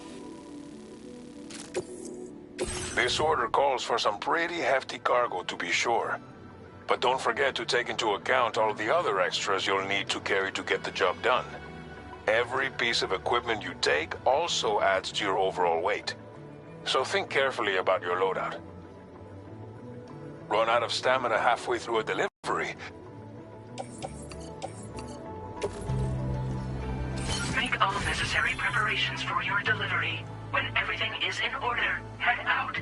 This order calls for some pretty hefty cargo to be sure. But don't forget to take into account all the other extras you'll need to carry to get the job done. Every piece of equipment you take also adds to your overall weight. So think carefully about your loadout. Run out of stamina halfway through a delivery? Make all necessary preparations for your delivery. When everything is in order, head out.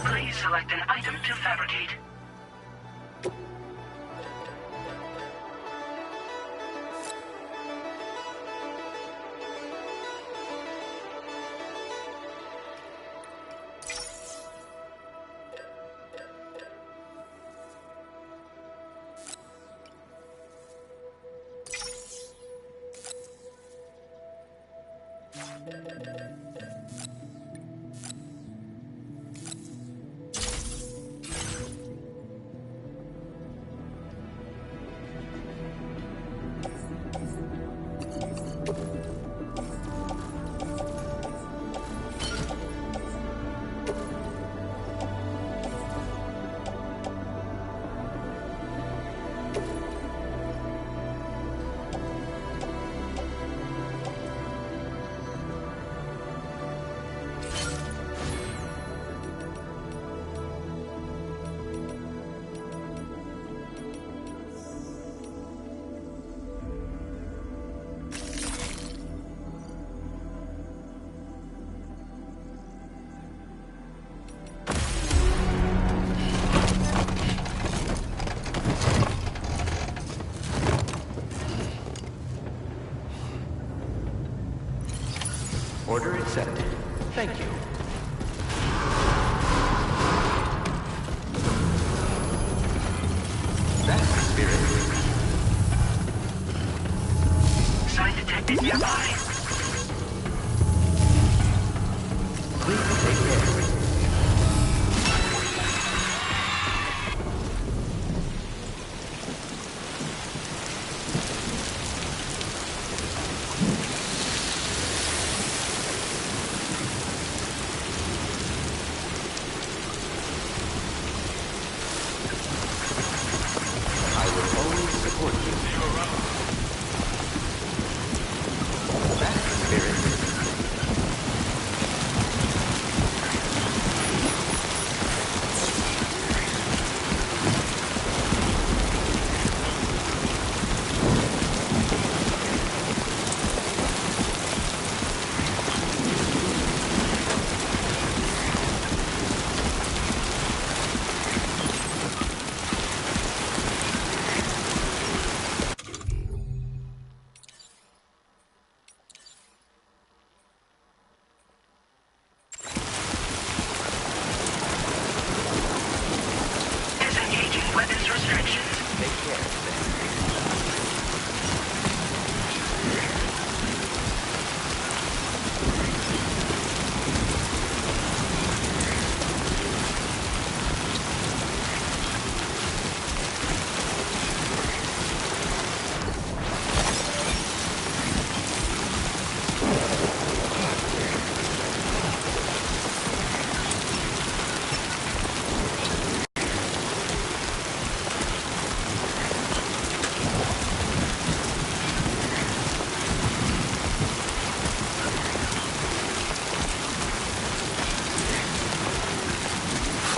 Please select an item to fabricate. Order accepted. Thank you. That's the spirit. Sign detected nearby. Please take care. restrictions. Take care, Sam.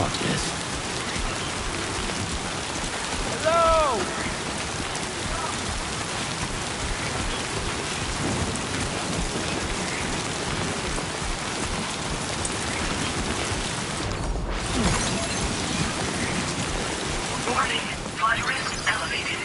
Fuck this. Hello! Warning, flight risk elevated.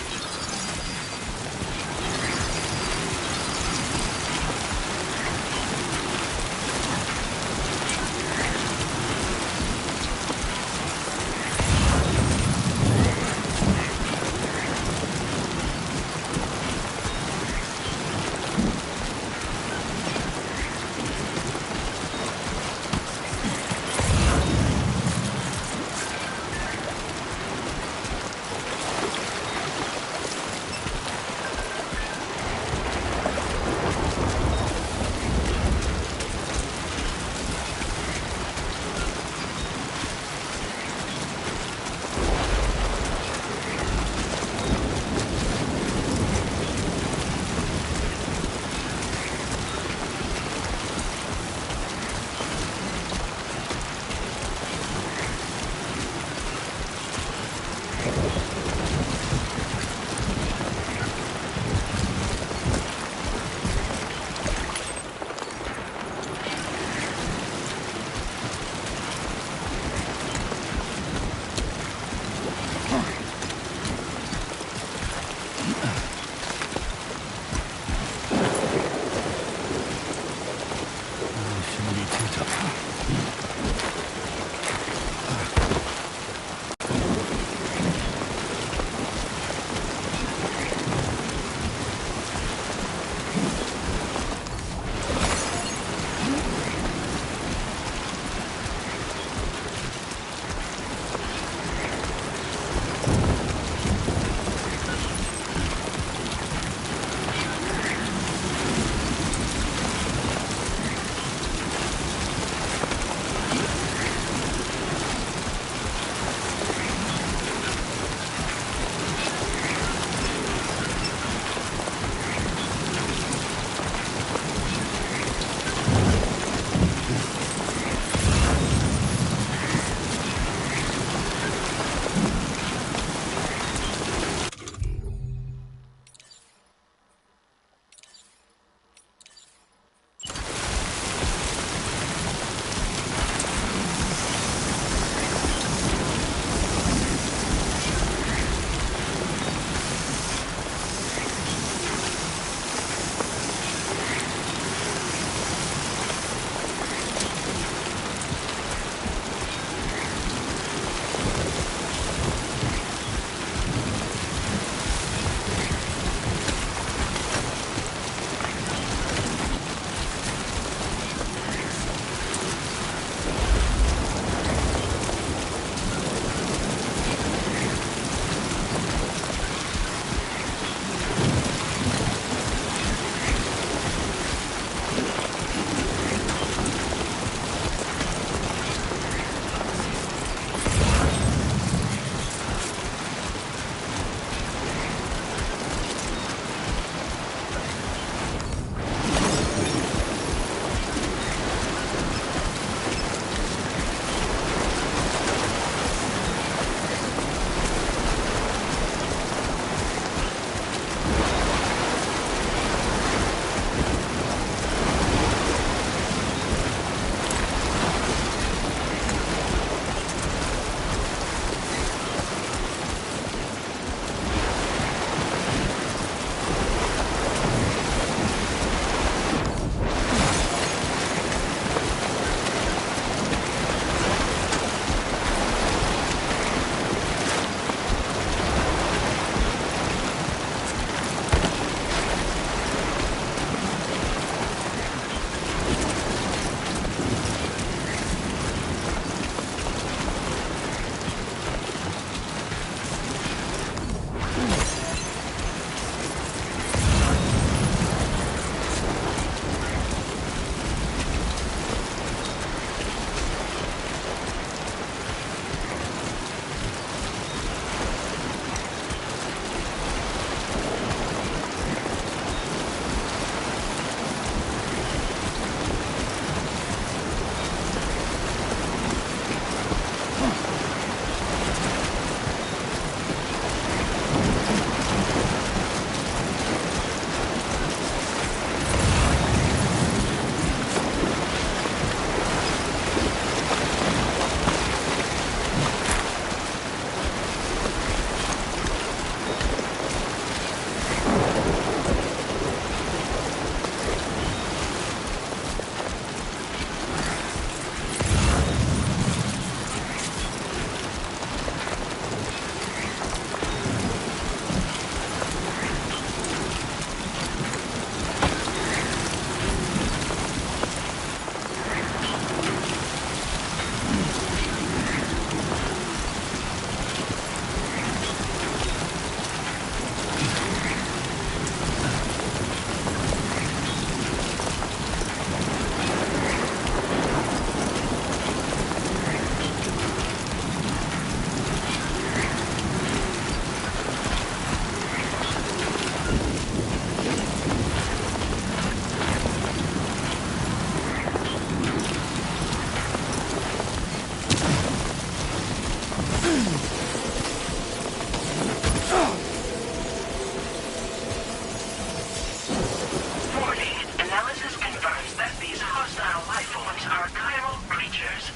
Warning. Analysis confirms that these hostile life forms are chiral creatures.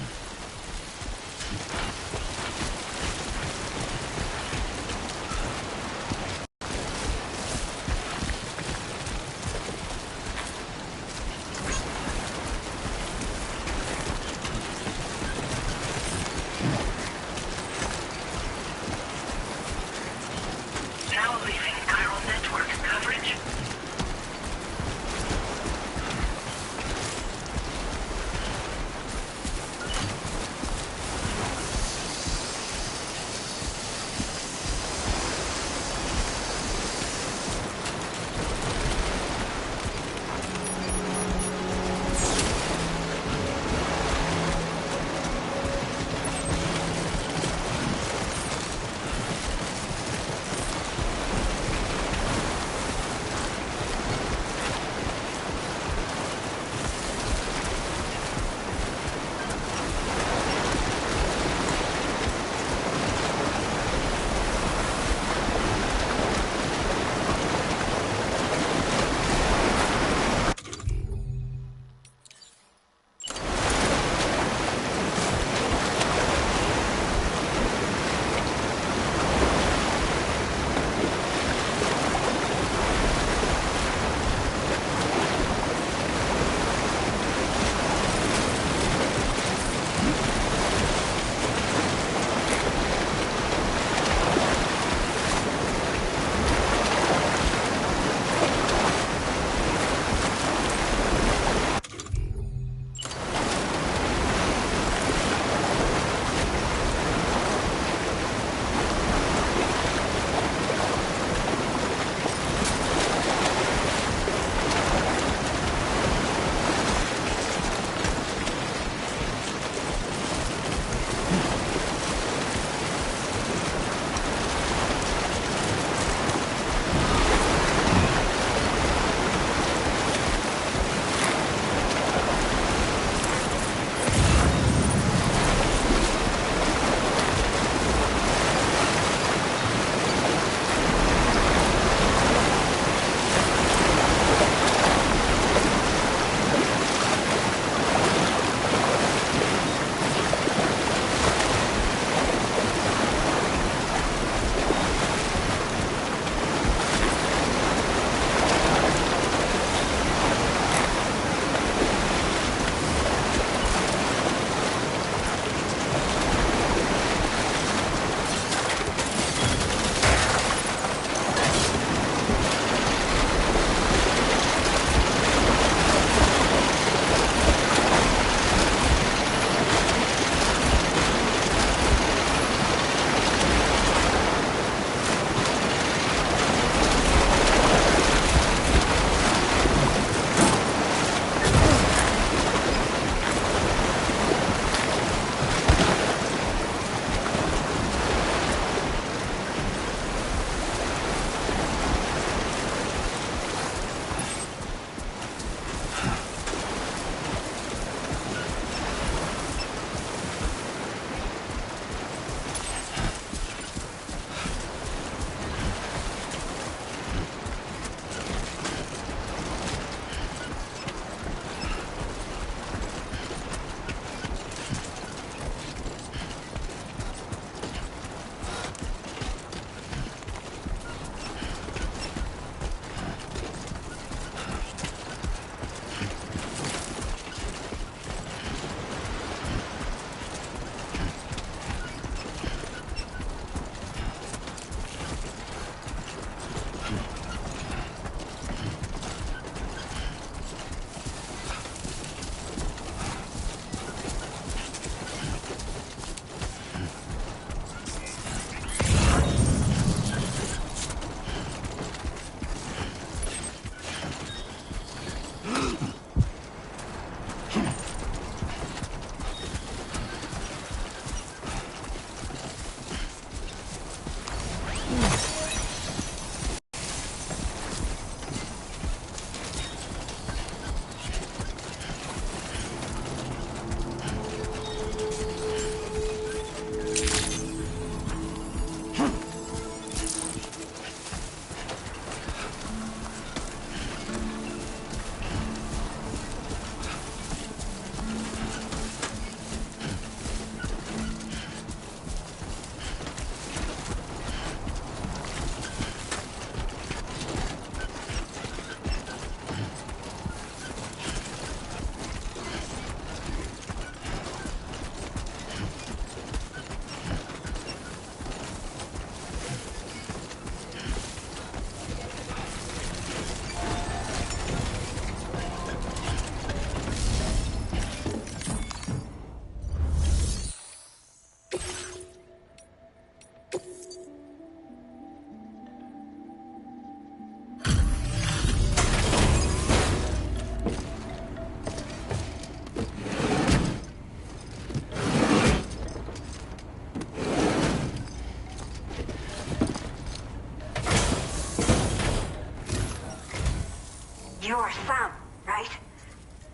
You're Sam, right?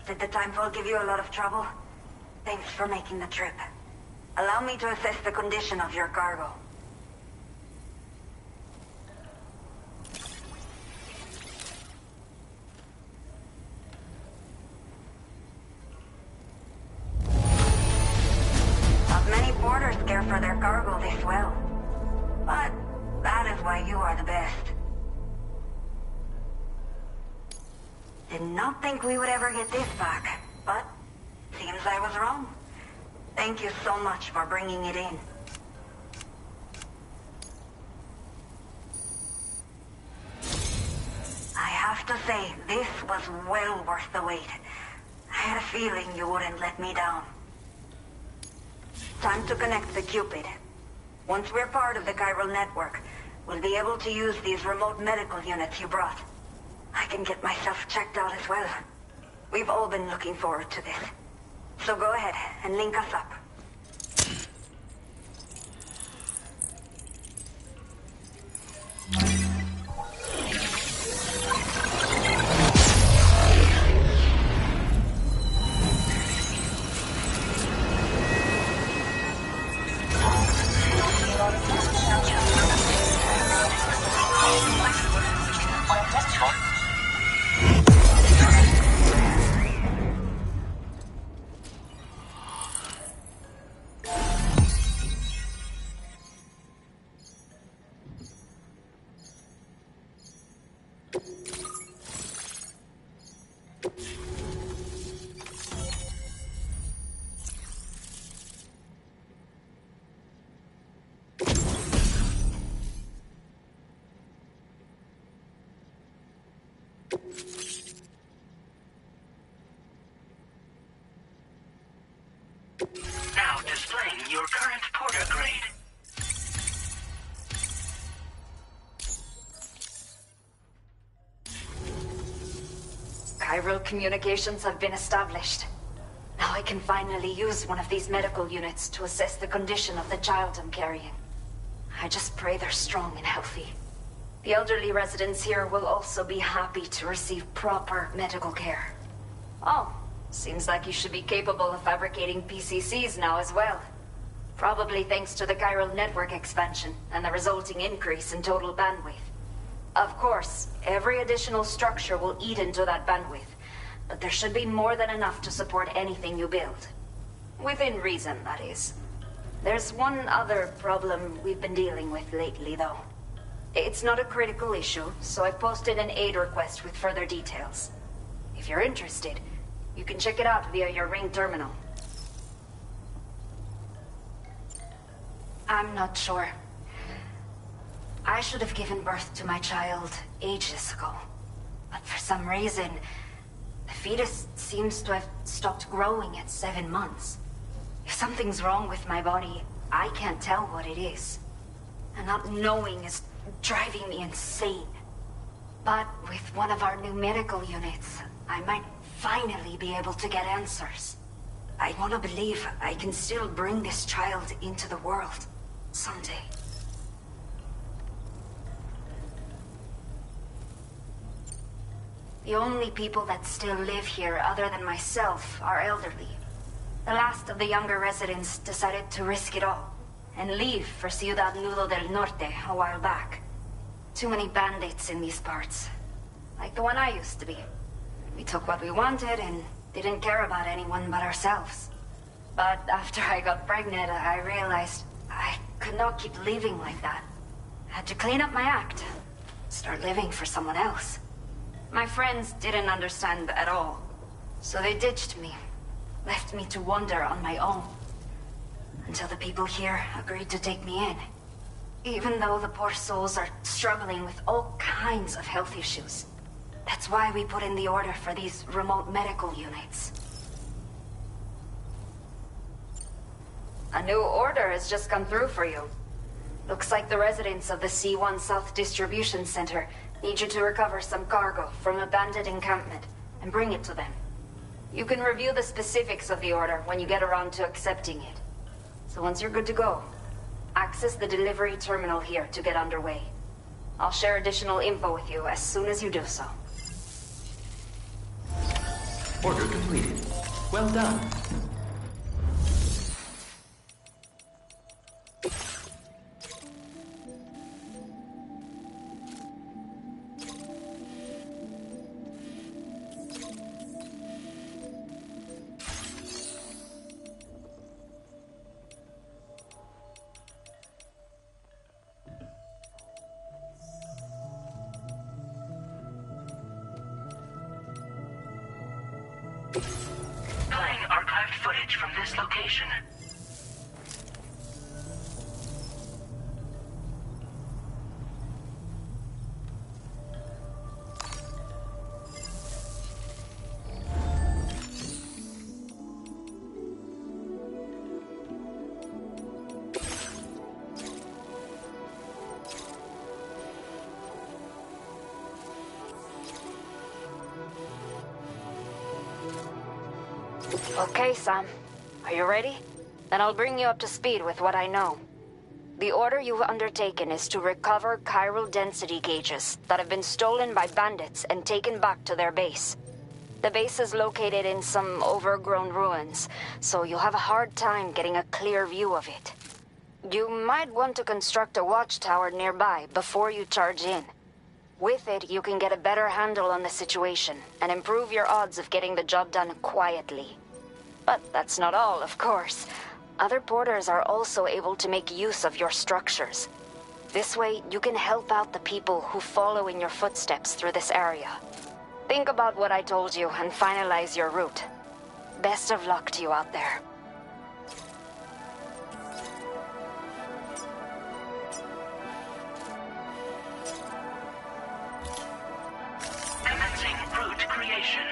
Did the Timefall give you a lot of trouble? Thanks for making the trip. Allow me to assess the condition of your cargo. Not many porters care for their cargo this well. But that is why you are the best. Did not think we would ever get this back, but seems I was wrong. Thank you so much for bringing it in. I have to say, this was well worth the wait. I had a feeling you wouldn't let me down. Time to connect the Cupid. Once we're part of the chiral network, we'll be able to use these remote medical units you brought. I can get myself checked out as well. We've all been looking forward to this. So go ahead and link us up. Now displaying your current porter grade. Chiral communications have been established. Now I can finally use one of these medical units to assess the condition of the child I'm carrying. I just pray they're strong and healthy. The elderly residents here will also be happy to receive proper medical care. Oh, seems like you should be capable of fabricating PCCs now as well. Probably thanks to the chiral network expansion and the resulting increase in total bandwidth. Of course, every additional structure will eat into that bandwidth, but there should be more than enough to support anything you build. Within reason, that is. There's one other problem we've been dealing with lately, though. It's not a critical issue, so I posted an aid request with further details. If you're interested, you can check it out via your Ring terminal. I'm not sure. I should have given birth to my child ages ago. But for some reason, the fetus seems to have stopped growing at 7 months. If something's wrong with my body, I can't tell what it is. And not knowing is driving me insane. But with one of our new medical units, I might finally be able to get answers. I want to believe I can still bring this child into the world someday. The only people that still live here other than myself are elderly. The last of the younger residents decided to risk it all and leave for Ciudad Nudo del Norte a while back. Too many bandits in these parts. Like the one I used to be. We took what we wanted and didn't care about anyone but ourselves. But after I got pregnant, I realized I could not keep living like that. I had to clean up my act. Start living for someone else. My friends didn't understand at all. So they ditched me. Left me to wander on my own. Until the people here agreed to take me in. Even though the poor souls are struggling with all kinds of health issues. That's why we put in the order for these remote medical units. A new order has just come through for you. Looks like the residents of the C1 South Distribution Center need you to recover some cargo from a bandit encampment and bring it to them. You can review the specifics of the order when you get around to accepting it. So once you're good to go, access the delivery terminal here to get underway. I'll share additional info with you as soon as you do so. Order completed. Well done. Playing archived footage from this location. Okay, Sam. Are you ready? Then I'll bring you up to speed with what I know. The order you've undertaken is to recover chiral density gauges that have been stolen by bandits and taken back to their base. The base is located in some overgrown ruins, so you'll have a hard time getting a clear view of it. You might want to construct a watchtower nearby before you charge in. With it, you can get a better handle on the situation and improve your odds of getting the job done quietly. But that's not all, of course. Other porters are also able to make use of your structures. This way, you can help out the people who follow in your footsteps through this area. Think about what I told you and finalize your route. Best of luck to you out there. Commencing route creation.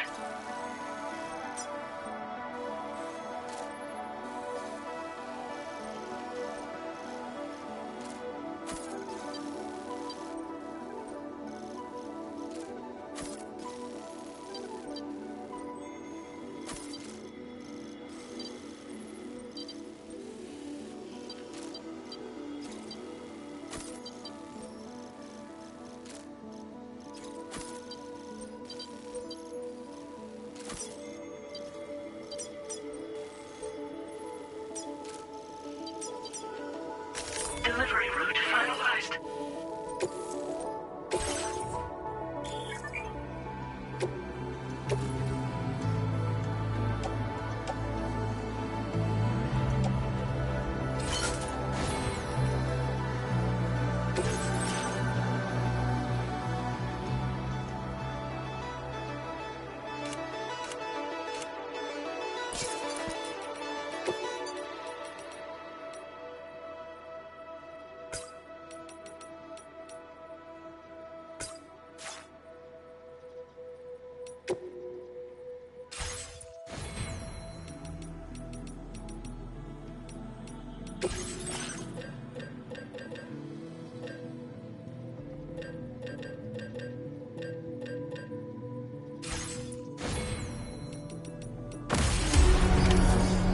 Delivery route finalized.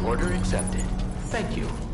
Order accepted. Thank you.